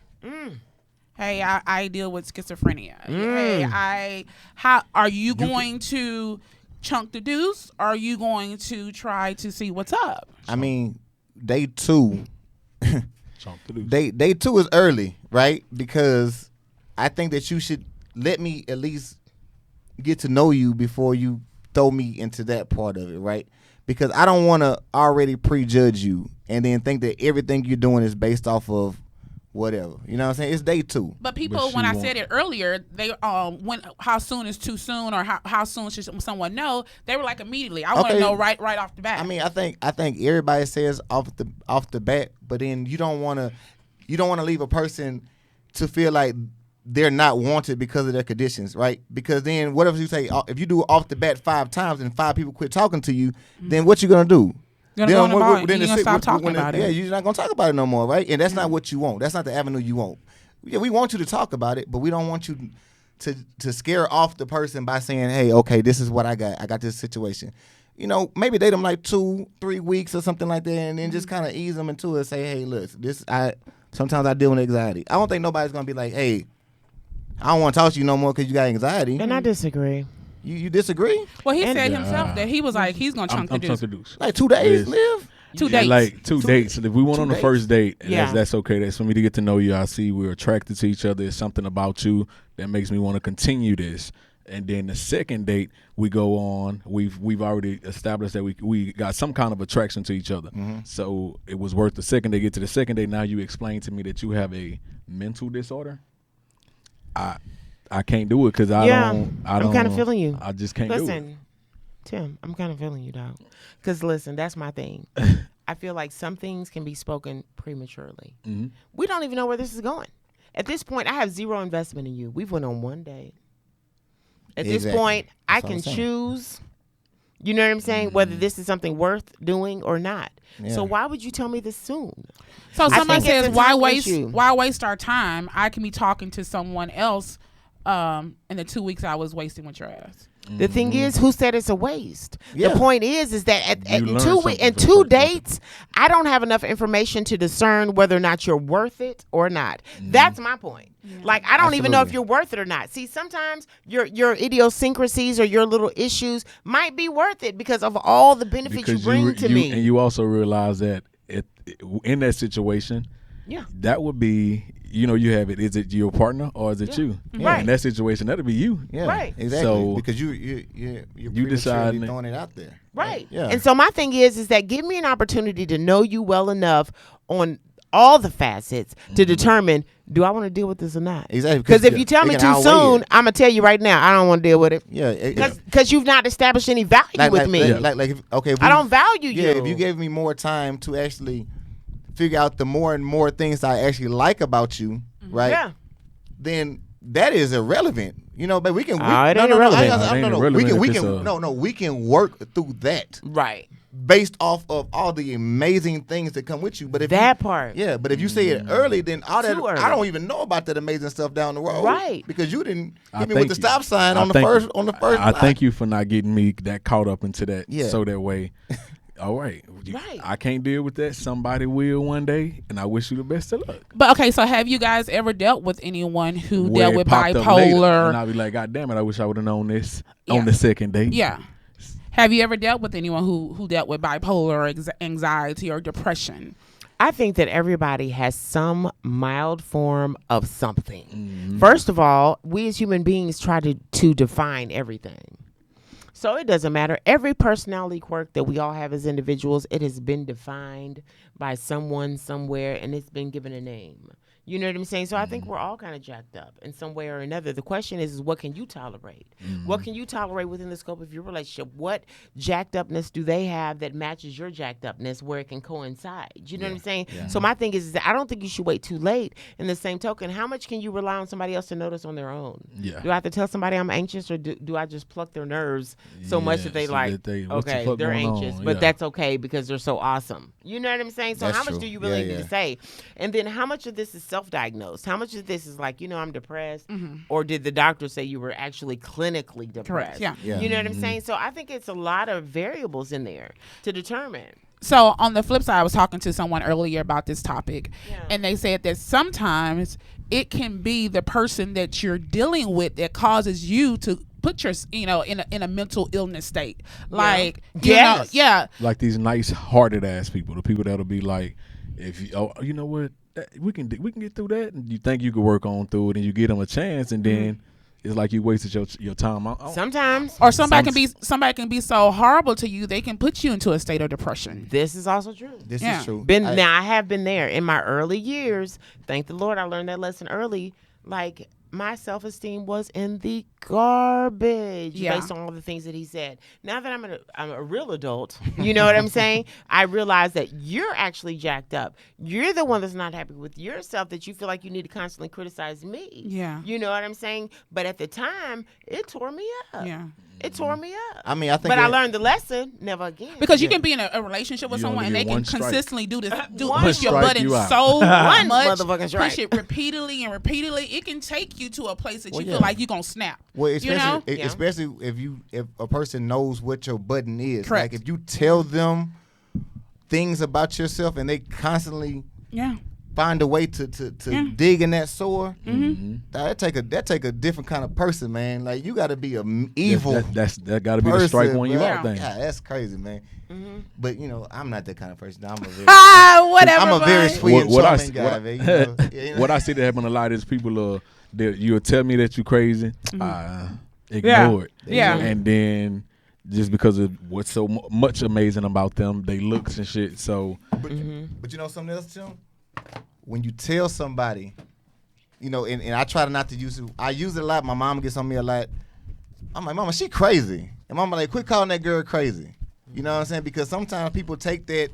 Hey, I deal with schizophrenia. Hey, how are you going to chunk the deuce? Or are you going to try to see what's up? I mean, day 2. Chunk the deuce. Day 2 is early, right? Because I think that you should let me at least get to know you before you throw me into that part of it, right? Because I don't want to already prejudge you and then think that everything you're doing is based off of whatever. You know what I'm saying? It's day 2. But people, when I said it earlier, they how soon is too soon, or how soon should someone know? They were like immediately. I want to know right off the bat. I mean, I think everybody says off the bat, but then you don't want to leave a person to feel like they're not wanted because of their conditions, right? Because then what if you say, if you do it off the bat 5 times and 5 people quit talking to you, then what you gonna do? You're gonna stop talking about it. Yeah, you're not gonna talk about it no more, right? And that's not what you want. That's not the avenue you want. Yeah, we want you to talk about it, but we don't want you to scare off the person by saying, hey, okay, this is what I got. I got this situation. Maybe date them like 2-3 weeks or something like that, and then just kind of ease them into it. Say, hey, look, sometimes I deal with anxiety. I don't think nobody's gonna be like, hey, I don't want to talk to you no more because you got anxiety. And I disagree. You disagree? Well, he said himself that he was like, he's going to chunk the deuce. Like 2 days, live? 2 dates. Like 2 dates. If we went on the first date, and Yeah. that's okay. That's for me to get to know you. I see we're attracted to each other. There's something about you that makes me want to continue this. And then the second date, we go on. We've already established that we got some kind of attraction to each other. So it was worth the second day. Get to the second day. Now you explain to me that you have a mental disorder. I can't do it because I'm kind of feeling you. I just can't do it. Listen, Tim, I'm kind of feeling you, dog. Because listen, that's my thing. I feel like some things can be spoken prematurely. We don't even know where this is going. At this point, I have zero investment in you. We've went on 1 day. At this point, I can choose. You know what I'm saying? Whether this is something worth doing or not. Yeah. So why would you tell me this soon? So somebody think it's says, a why time waste issue. our time? I can be talking to someone else in the 2 weeks I was wasting with your ass. The thing is, who said it's a waste? Yeah. The point is that at You learn 2 something weeks and from the 2 first dates, I don't have enough information to discern whether or not you're worth it or not. That's my point. Like, I don't even know if Absolutely. you're worth it or not. See, sometimes your idiosyncrasies or your little issues might be worth it because of all the benefits you bring to me. And you also realize that in that situation, Yeah. that would be, you have it. Is it your partner or is it you? Right. In that situation, that'll be you. Yeah, Right. exactly. So, because you're you decide prematurely throwing it out there. Right. Yeah. And so my thing is that give me an opportunity to know you well enough on all the facets to determine, do I want to deal with this or not? Exactly. Because if you tell me it too can outweigh soon, it. I'm going to tell you right now, I don't want to deal with it. Yeah. Because you've not established any value with me. If I don't value you. Yeah, if you gave me more time to actually figure out the more and more things I actually like about you, right? Yeah. Then that is irrelevant. But we can. it ain't irrelevant. We can work through that Right. based off of all the amazing things that come with you. But if That part. yeah, but if you say it early, then all that Too early. I don't even know about that amazing stuff down the road, Right. Because you didn't I hit me with thank the you. stop sign I on the thank first you. on the first. I line. thank you for not getting me that caught up into that. Yeah. So that way, all right. Right. I can't deal with that. Somebody will one day, and I wish you the best of luck. But okay, so have you guys ever dealt with anyone who Where dealt it with popped up later, and bipolar? I'll be like, God damn it, I wish I would have known this Yeah. on the second date. Yeah. Have you ever dealt with anyone who dealt with bipolar or anxiety or depression? I think that everybody has some mild form of something. First of all, we as human beings try to define everything. So it doesn't matter. Every personality quirk that we all have as individuals, it has been defined by someone somewhere and it's been given a name. You know what I'm saying? So I think we're all kind of jacked up in some way or another. The question is what can you tolerate? What can you tolerate within the scope of your relationship? What jacked upness do they have that matches your jacked upness where it can coincide? You know what I'm saying? So my thing is that I don't think you should wait too late. In the same token, how much can you rely on somebody else to notice on their own? Yeah. Do I have to tell somebody I'm anxious, or do I just pluck their nerves so much that they so like, that they- what the okay, fuck they're going on? anxious, but Yeah. that's okay because they're so awesome. You know what I'm saying? So That's how much true. do you really Yeah, need yeah. to say? And then how much of this is self-diagnosed? How much of this is like, I'm depressed, or did the doctor say you were actually clinically depressed? Yeah. Yeah. You know what I'm saying? So I think it's a lot of variables in there to determine. So on the flip side, I was talking to someone earlier about this topic, Yeah. and they said that sometimes it can be the person that you're dealing with that causes you to put your, in a mental illness state. Like, Yes. Like these nice hearted ass people, the people that'll be like, if you, you know what, we can get through that, and you think you could work on through it, and you give them a chance, and then it's like you wasted your time. Sometimes. Or somebody can be so horrible to you, they can put you into a state of depression. This is also true. This Yeah. is true. Now I have been there in my early years. Thank the Lord I learned that lesson early. Like my self-esteem was in the garbage based on all the things that he said. Now that I'm a real adult, you know what I'm saying? I realize that you're actually jacked up. You're the one that's not happy with yourself, that you feel like you need to constantly criticize me. Yeah. You know what I'm saying? But at the time, it tore me up. Yeah. It tore me up. I mean, I think But I it- learned the lesson, never again. Because you can be in a relationship with You someone only and they get can one strike. consistently do this, One push your strike button you out. so One much, motherfucking strike. push it repeatedly and repeatedly. It can take you to a place that you yeah. feel like you're gonna snap. Well, you know? especially if a person knows what your button is. Correct. Like if you tell them things about yourself and they constantly Yeah. find a way to dig in that sore, that take a different kind of person, man. Like you got to be evil. That got to be the person, strike one you bro. out thing. Yeah, that's crazy, man. But I'm not that kind of person. I'm a very, Whatever. I'm a very bud. sweet and What I charming guy, man. You know? Yeah, you know? what I see that happen a lot is people you'll tell me that you crazy, ignore it, Yeah. and then just because of what's so much amazing about them, they looks and shit. So But you know something else, Tim? When you tell somebody, and I try not to use it. I use it a lot. My mom gets on me a lot. I'm like, Mama, she crazy. And Mama like, quit calling that girl crazy. You know what I'm saying? Because sometimes people take that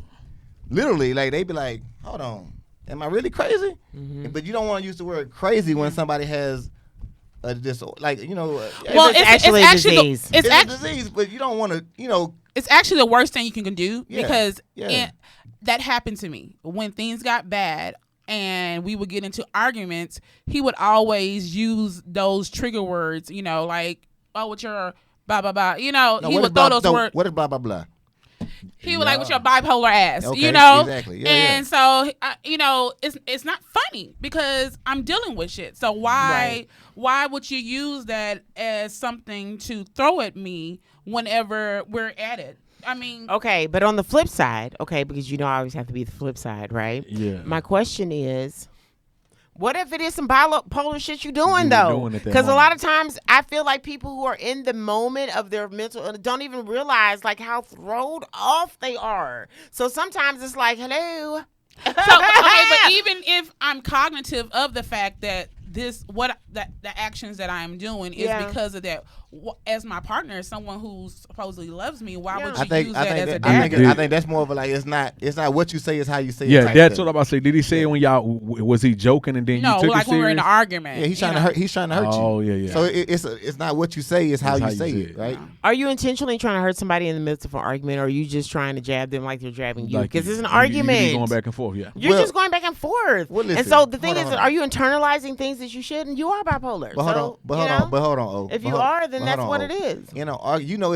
literally. Like, they be like, hold on, am I really crazy? But you don't want to use the word crazy when somebody has a disorder. Like, Well, It's actually a disease. it's a disease, but you don't want to, It's actually the worst thing you can do Yeah, because yeah. that happened to me when things got bad and we would get into arguments. He would always use those trigger words, like, oh, with your blah blah blah. He would throw those words. What is blah, blah, blah? He was like, with your bipolar ass, Okay, exactly. Yeah, and so, it's not funny because I'm dealing with shit. So why would you use that as something to throw at me whenever we're at it? I mean, Okay, but on the flip side, because I always have to be the flip side, right? Yeah. My question is, what if it is some bipolar shit you doing You though? doing at that Because a lot of moment. times I feel like people who are in the moment of their mental illness don't even realize like how thrown off they are. So sometimes it's like, hello. so okay, but even if I'm cognitive of the fact that the actions that I am doing is Yeah. because of that, as my partner, as someone who supposedly loves me, why would Yeah. you use that as a I dagger? think that's more of a like it's not what you say is how you say it. yeah, type that's thing. what I'm about to say. Did he say it when y'all was he joking and then No, you took like it when we're in an serious? argument. Yeah, he's trying to hurt. He's trying to hurt you. Oh, yeah. So it's not what you say, it's how It's you say it, right? Are you intentionally trying to hurt somebody in the midst of an argument, or are you just trying to jab them like they're jabbing you? Like Because it's an you argument. be going back and forth, yeah. You're Well- just going back and forth. Well, and listen, so the thing hold is, on. are you internalizing things that you shouldn't? You are bipolar. But hold so, on, but hold on. Oh, If but you hold- are, then but that's hold on, what it is.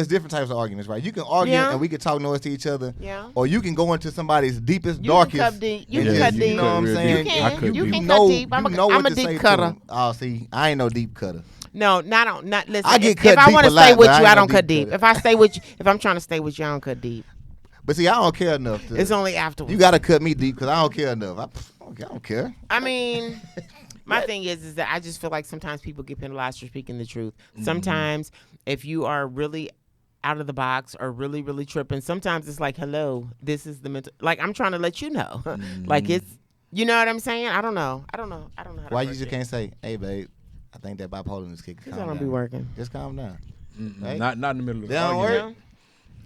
It's different types of arguments, right? You can argue Yeah. and we can talk noise to each other. Yeah. Or you can go into somebody's deepest, You can darkest. cut deep. You and can just- cut You deep. know what I'm real saying? deep. You I can. could You be. can You cut know, deep. I'm you know a what to say deep to cutter. them. Oh, see, I ain't no deep cutter. No, not listen. I get if cut I deep want a to stay lot, with but I you, ain't I no don't cut deep deep. cutter. If I'm trying to stay with you, I don't cut deep. But see, I don't care enough. It's only afterwards. You got to cut me deep because I don't care enough. I don't care. I mean, my thing is that I just feel like sometimes people get penalized for speaking the truth. Sometimes if you are really out of the box or really, really tripping, sometimes it's like, hello, this is the mental. Like, I'm trying to let you know. Like, it's, You know what I'm saying? I don't know. How to Why you work just it. can't say, "Hey, babe, I think that bipolarness kicking." Because I don't be working. Just calm down. Right? Not in the middle of the They don't argument. work?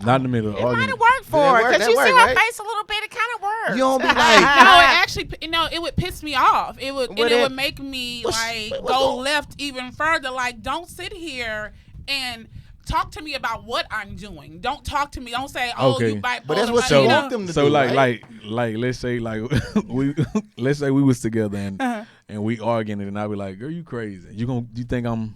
Not in the middle of the It might argument. have worked for her That work, because that you see work, her right? face a little bit. It kind of worked. You don't be like, No, it actually, it would piss me off. It would, Would and it it? would make me What's go going- left even further. Like, don't sit here and talk to me about what I'm doing. Don't talk to me. Don't say, "Oh, Okay. you bipolar." But that's what right? you want them to So do. like right? let's say we let's say we was together and Uh-huh. and we arguing and I be like, girl, you crazy. You think I'm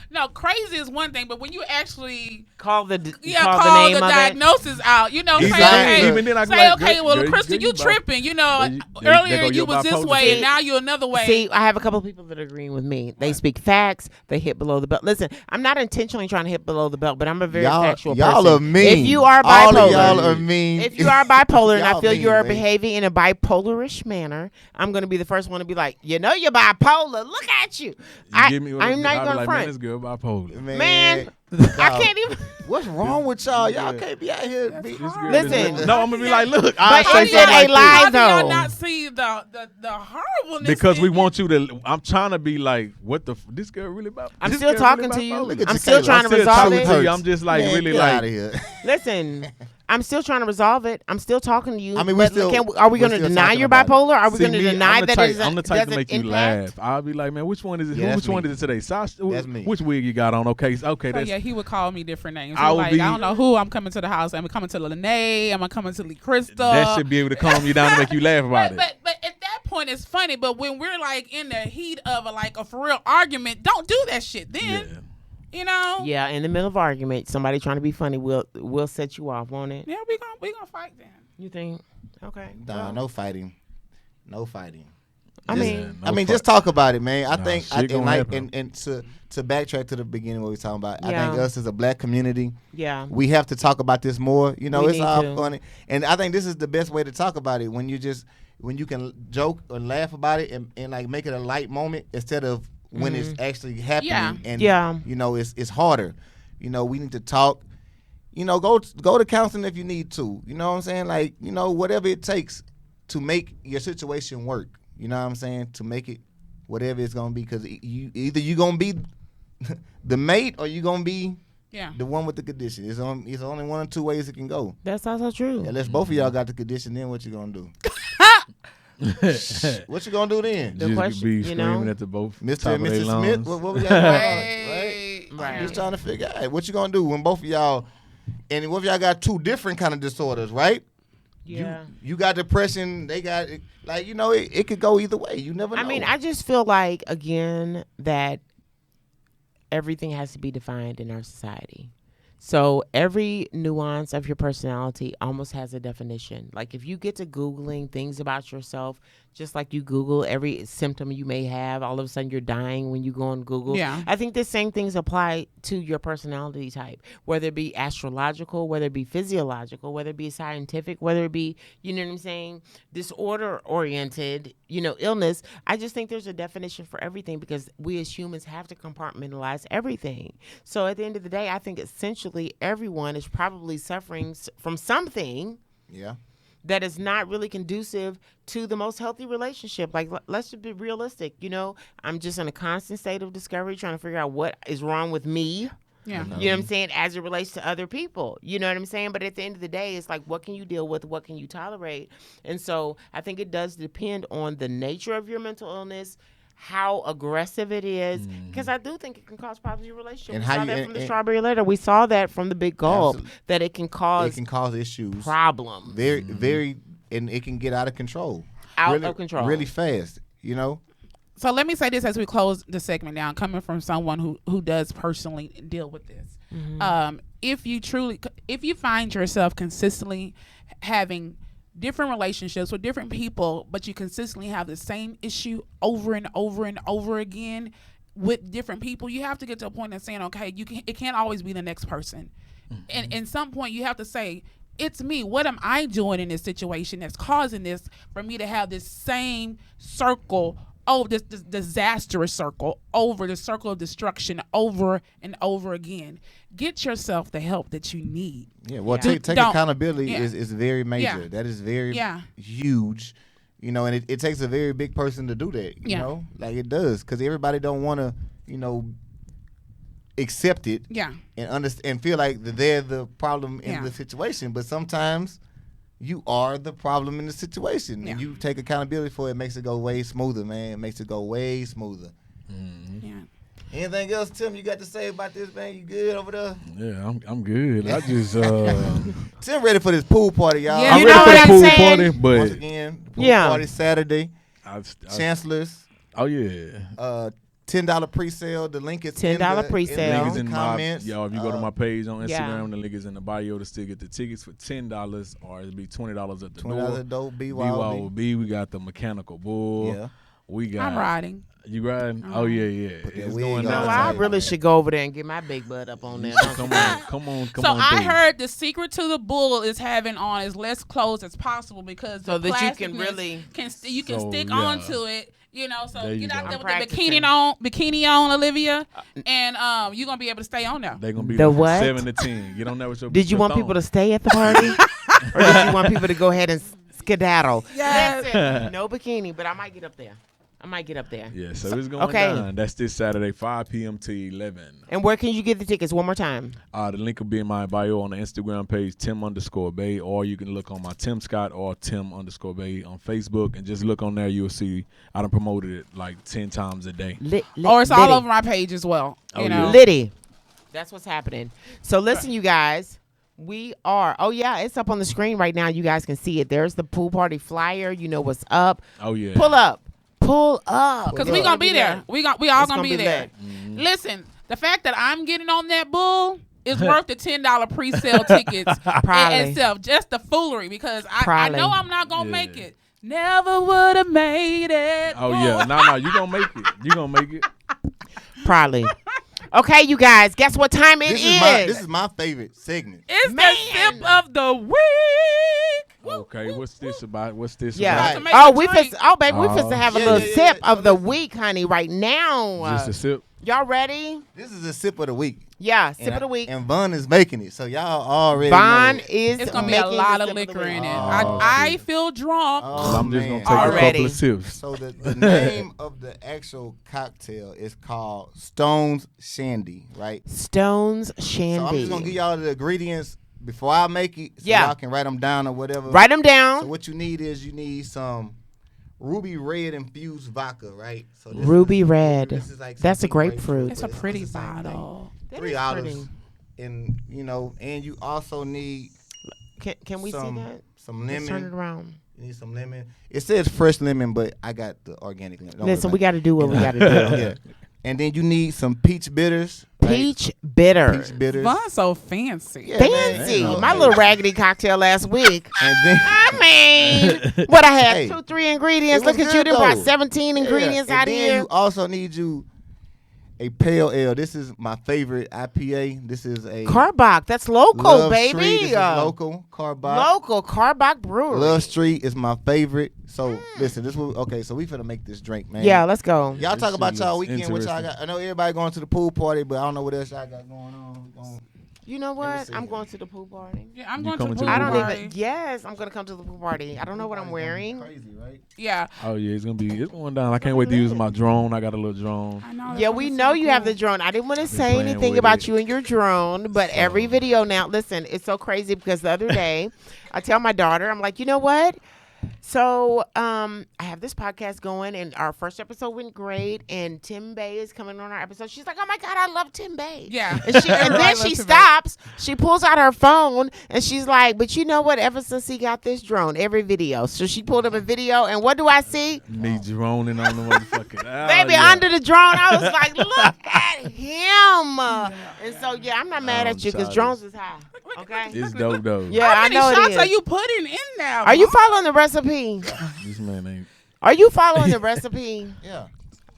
No, crazy is one thing, but when you actually Call the call name the of it. diagnosis out, say, Exactly. okay, Even then I say, be like, okay, girl, well, girl, Krista, girl, you you tripping. they Earlier go, you you're was this bipolar. way, and See- now you're another way. See, I have a couple of people that are agreeing with me. They speak facts. They hit below the belt. Listen, I'm not intentionally trying to hit below the belt, but I'm a very factual y'all person. are mean. If you are all of bipolar, y'all are mean. if you are bipolar and I Y'all feel mean, you're man. behaving in a bipolarish manner, I'm going to be the first one to be like, you know, you're bipolar. Look at you. I'm not I be going to like, man, front. this girl bipolar. Man, I dog, can't even. What's wrong with y'all? Y'all Yeah. can't be out here. This girl Listen. is- no, I'm gonna be like, look, But I is say it something a like lie? How do y'all though. not see the horribleness? because we in want you to. I'm trying to be like, what the? This girl really about? I'm this still girl talking really to you. bipolar? Look at I'm you, still Kayla. trying I'm to still resolve talking it. to you. I'm just like Man, really get like. out of here. Listen, I'm still trying to resolve it. I'm still talking to you. I mean, we but still- are we we're going to still deny talking you're about it. bipolar? Are we See, going to me, deny I'm the that type, it doesn't, I'm the type to doesn't make you impact? laugh. I'll be like, man, which one is it? Yeah, which that's one me. is it today? Sasha, That's me. Which wig you got on? Okay, okay, So that's yeah, he would call me different names. I He would like, be- I don't know who I'm coming to the house. Am I coming to Lene? Am I coming to Lee Crystal? that should be able to calm you down and make you laugh about it. But at that point it's funny. But when we're like in the heat of a for real argument, don't do that shit. Then Yeah. you know. Yeah, in the middle of argument, somebody trying to be funny will set you off, won't it? Yeah, we gonna fight then. You think? Okay. Nah, well, no fighting. No fighting. I Just- mean, no I mean, fight. just talk about it, man. I Nah, think, shit gonna and like, happen. and to backtrack to the beginning, what we were talking about. I Yeah. think us as a black community, yeah. we have to talk about this more. You know, We it's need all to. funny, and I think this is the best way to talk about it when you can joke and laugh about it and like make it a light moment instead of when it's actually happening. Yeah. And Yeah. you know, it's harder. You know, we need to talk. You know, go to counseling if you need to. You know what I'm saying? Like, you know, whatever it takes to make your situation work. You know what I'm saying? To make it whatever it's gonna be, because either you gonna be the mate or you gonna be Yeah. the one with the condition. It's only one or two ways it can go. That's also true. Unless both of y'all got the condition, then what you gonna do? What you gonna do then, The Just question, be you screaming know? at the both Mr. top and of their Mrs. Smith? lungs. What we got going on, right? Right. Right. Just trying to figure out what you gonna do when both of y'all, and what if y'all got two different kind of disorders, right? Yeah. You got depression, they got like, you know, it could go either way. You never know. I mean, I just feel like, again, that everything has to be defined in our society. So every nuance of your personality almost has a definition. Like if you get to Googling things about yourself, just like you Google every symptom you may have, all of a sudden you're dying when you go on Google. Yeah. I think the same things apply to your personality type, whether it be astrological, whether it be physiological, whether it be scientific, whether it be, you know what I'm saying, disorder oriented, you know, illness. I just think there's a definition for everything because we as humans have to compartmentalize everything. So at the end of the day, I think essentially everyone is probably suffering from something yeah. that is not really conducive to the most healthy relationship. Like, let's just be realistic. You know, I'm just in a constant state of discovery, trying to figure out what is wrong with me. Yeah. You know what I'm saying? As it relates to other people. You know what I'm saying? But at the end of the day, it's like, what can you deal with? What can you tolerate? And so I think it does depend on the nature of your mental illness, how aggressive it is, because I do think it can cause problems in your relationship. And We how saw you- that and- from the and- strawberry letter. We saw that from the big gulp, Absolutely. that it can cause It can cause issues. problems. Very, and it can get out of control. Out really, of control. Really fast, you know? So let me say this as we close the segment down, coming from someone who does personally deal with this. If you find yourself consistently having different relationships with different people, but you consistently have the same issue over and over and over again with different people, you have to get to a point of saying, okay, it can't always be the next person. And at some point you have to say, it's me. What am I doing in this situation that's causing this for me to have this same circle, this disastrous circle, over the circle of destruction over and over again? Get yourself the help that you need. Yeah, well, Yeah. take Don't- accountability yeah. is very major. Yeah. That is very Yeah. huge. You know, and it takes a very big person to do that. You Yeah. know, like it does, because everybody don't want to, you know, accept it Yeah. and understand and feel like that they're the problem in Yeah. the situation. But sometimes you are the problem in the situation, Yeah. and you take accountability for it. It makes it go way smoother, man. It makes it go way smoother. Yeah. Anything else, Tim? You got to say about this, man? You good over there? Yeah, I'm good. I just Tim ready for this pool party, y'all. Yeah, I'm You ready know for what the I'm pool saying? party, Once but again, pool Yeah. party Saturday. I, Chancellors, oh yeah. $10 pre-sale. The link is $10 in the, pre-sale. Link is in in the comments. y'all. If you go to my page on Instagram, yeah. the link is in the bio to still get the tickets for $10, or it'll be $20 at the $20 door. a dope, BYOB. We got the mechanical bull. Yeah. We got. I'm riding. You riding? Oh yeah, yeah. Put that It's wig going on. No, down. I Right. really should go over there and get my big butt up on there. Come on, come on, come So on. I through. heard the secret to the bull is having on as less clothes as possible because So the that you can plasticness really- you can So, stick yeah. onto it. You know, so There you get out go. there I'm with the practicing. bikini on, Olivia, and you're gonna be able to stay on there. They're gonna be The there from what? 7 to 10. Get on there with your. Did you want people to stay at the party? Or did you want people to go ahead and skedaddle? Yes. Listen, no bikini, but I might get up there. Yeah, so it's going okay. down. That's this Saturday, 5 p.m. to 11. And where can you get the tickets? One more time. The link will be in my bio on the Instagram page, Tim_Bay, or you can look on my Tim Scott or Tim_Bay on Facebook, and just look on there. You'll see I done promoted it like 10 times a day. Or it's all over my page as well. Oh, You know. yeah. Liddy. That's what's happening. So listen, you guys. We are. Oh yeah, it's up on the screen right now. You guys can see it. There's the pool party flyer. You know what's up. Oh yeah. Pull up. Because we gonna be there. We all It's gonna gonna be be there. Mm-hmm. Listen, the fact that I'm getting on that bull is worth the $10 pre-sale tickets Probably. itself. Just the foolery because I Probably. know I'm not gonna Yeah. make it. Never would have made it. Oh yeah. No, you gonna make it. You gonna make it. Probably. Okay, you guys. Guess what time it This is my favorite segment. It's Man. the sip of the week. Okay. What's this about? What's this Yeah. to about? make Oh, a we drink. fist. Oh, baby, we Oh, fist to have a yeah, little yeah, sip yeah. of the week, honey, right now. Just a sip. Y'all ready? This is a sip of the week. Yeah, sip And of the week. And Vaughn is making it, so y'all already Vaughn know. is It's gonna be a making lot the of sip liquor the in week. it. Oh, I shit. feel drunk. Oh, I'm just gonna man. take a Already. couple of sips. So the name of the actual cocktail is called Stone's Shandy, right? Stone's Shandy. So I'm just gonna give y'all the ingredients before I make it, so Yeah. y'all can write them down or whatever. Write them So down. what you need is you need some Ruby Red infused vodka, right? So this Ruby is- red. this is like That's some a grapefruit. It's but a pretty the same thing. bottle. That $3, is pretty. and and you also need Can we see some that? some Let's turn it lemon. around. You need some lemon. It says fresh lemon, but I got the organic lemon. Don't worry Listen, about we got to do what we got to do. it. yeah. And then you need some peach bitters. right? Peach bitter. Peach bitters. Von's so fancy. Yeah, man. Fancy. Hey, My little raggedy cocktail last week. And then I mean, what I had Hey, 2-3 ingredients. it was Look at you, good, them brought though. 17 ingredients and out then here. you also need you a pale ale. This is my favorite IPA. This is a Carbach, that's local, Love baby. Street. This is local Carbach. Local Carbach Brewery. Love Street is my favorite. So listen, so we finna make this drink, man. Yeah, let's go. Y'all This talk about shit y'all looks weekend. What y'all interesting. got? I know everybody going to the pool party, but I don't know what else y'all got going on. You know me what? see. I'm going to the pool party. Yeah, I'm You going to coming the to pool the I pool don't party. even. Yes, I'm gonna come to the pool party. I don't know what I'm wearing. Crazy, right? Yeah, Oh yeah, it's going down. I can't wait to use my drone. I got a little drone. I know. Yeah, we know you have the drone. I didn't want to say playing anything with about it. you and your drone, but every video now, listen, it's so crazy because the other day, I tell my daughter, I'm like, you know what? So I have this podcast going, and our first episode went great, and Tim Bay is coming on our episode. She's like, oh my God, I love Tim Bay. Yeah. And, and then Everybody she loves Tim Bay. stops. She pulls out her phone, and she's like, but you know what? Ever since he got this drone, every video. So she pulled up a video, and what do I see? Me droning on the motherfucking. Oh, Baby, yeah. under the drone, I was like, look at him. And so, yeah, I'm not mad I'm at you because childish. drones is high. Okay? It's dope though. Yeah, How I many know it shots is. are you putting in there? Are you Von? following the recipe? This man ain't. Are you following the recipe? Yeah,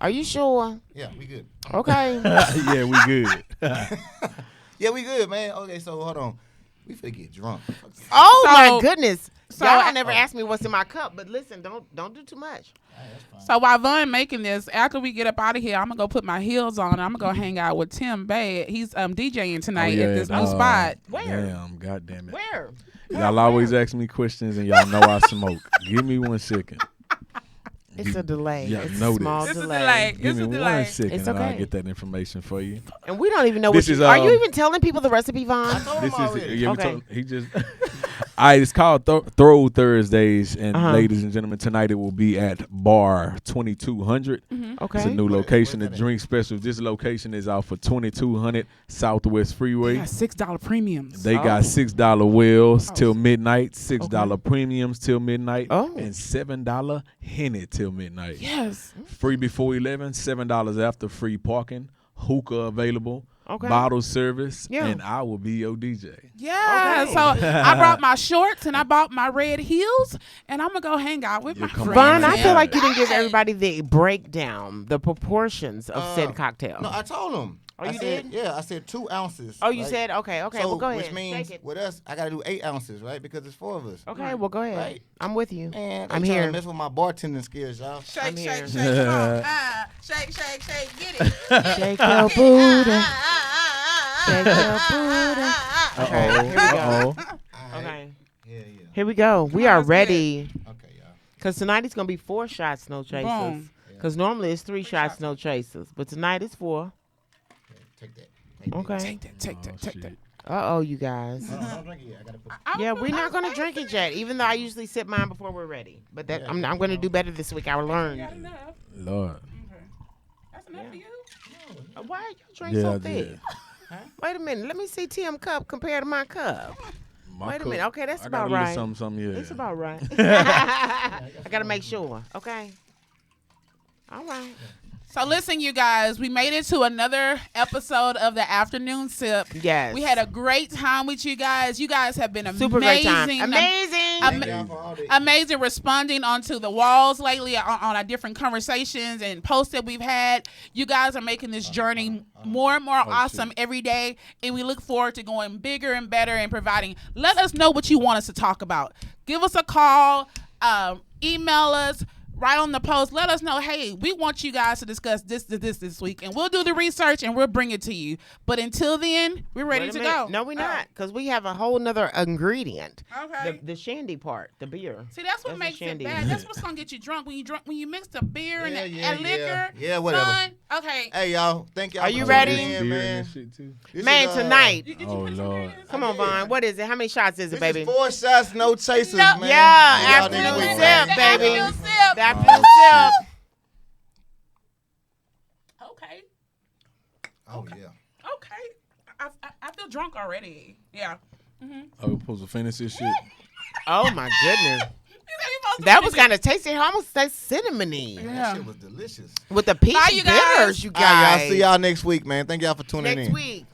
Are you sure? yeah, we good. Okay. Yeah, we good. Yeah, we good, man. Okay, so hold on. We finna get drunk. Oh So- my goodness. so Y'all I- never asked me what's in my cup, but listen, don't do too much. So while Von making this, after we get up out of here, I'm gonna go put my heels on. And I'm gonna go hang out with Tim Bay. He's DJing tonight at this new spot. Where? Damn, goddamn it. Where? Y'all always ask me questions and y'all know I smoke. Give me 1 second. It's a delay. Yeah, It's a noted. small It's a delay. delay. Give It's me a one delay. second It's and I'll okay. get that information for you. And we don't even know This what is, are you um, even telling people the recipe, Vaughn? This is yeah, we Okay. told- he just. All right, it's called Throw Thursdays, and Uh-huh. ladies and gentlemen, tonight it will be at Bar 2200. Okay. It's a new location. The drink special. This location is out for 2200 Southwest They Freeway. got $6 premiums. They Oh. got $6 wheels till midnight, $6 Okay. premiums till midnight, Oh. and $7 Henny till midnight. Yes. Free before 11, $7 after, free parking, hookah available, Okay. bottle service, Yeah. and I will be your DJ. Yeah. Okay. So I brought my shorts and I bought my red heels, and I'm gonna go hang out with my come friends. on, Vaughn, I Yeah. feel like you didn't give Hey. everybody the breakdown, the proportions of said cocktail. No, I told him. Oh, I you said, did? Yeah, I said 2 ounces. Oh, you right? said okay. Okay, So, well go ahead. which means Shake it. with us, I gotta do 8 ounces, right? Because it's 4 of us. Okay, well go ahead. Right. I'm with you. Man, I'm they trying here. to mess with my bartending skills, y'all. Shake, I'm shake, here. shake, come on. Shake, shake, shake, get it. Shake your booty. Shake your booty. Okay, here we go. Uh-oh. Okay, Yeah, here we go. We on, are let's get ready. Okay, y'all. Cause tonight it's gonna be 4 shots, no chasers. Boom. Cause normally it's 3 shots, no chasers, but tonight it's 4. Take that. Take that. Okay. Take that, take that, Oh, take that. shit. Oh, you guys. Don't drink it yet. I gotta put. Yeah, we're not gonna drink it yet. Even though I usually sip mine before we're ready, but that I'm gonna do better this week. I learned. Got enough. Lord. That's enough for you. Why are you drink Yeah, so I thick? did. Wait a minute. Let me see Tim cup compared to my cup. My Wait a cup- minute. Okay, that's I about got a little right. Something, yeah. It's about right. I gotta make sure. Okay. All right. So listen, you guys, we made it to another episode of the Afternoon Sip. Yes. We had a great time with you guys. You guys have been amazing. super great time. Amazing. Thank y'all for all that. Amazing responding onto the walls lately on our different conversations and posts that we've had. You guys are making this journey more and more awesome every day, and we look forward to going bigger and better and providing. Let us know what you want us to talk about. Give us a call, email us. Right on the post, let us know, hey, we want you guys to discuss this week, and we'll do the research and we'll bring it to you. But until then, we're ready Wait a to minute. go. No, we're not, because we have a whole nother ingredient. Okay. The shandy part, the beer. See, that's what That's makes the it shandy. bad. That's what's gonna get you drunk when you mix the beer and, Yeah, and yeah, liquor. yeah, whatever. Son, okay. Hey, y'all. Thank y'all. Are for you tuning ready? in, Beer man. and shit too. This Man, is, tonight. Did you Oh, put some Lord. beer in? Come on, Vaughn. What is it? How many shots is it, This baby? is 4 shots, no chasers, No. man. Yeah, See y'all afternoon next week, sip, man. The baby. afternoon sip. The afternoon Oh, sip. Okay. Oh, yeah. Okay. I feel drunk already. Yeah. Oh, we're supposed to finish this shit? Oh my goodness. You That was kind of tasty. It almost tastes cinnamony That Yeah. shit was delicious. with the peach Bye, you guys. bitters, you All right, guys. y'all. See y'all next week, man. Thank y'all for tuning in. next week.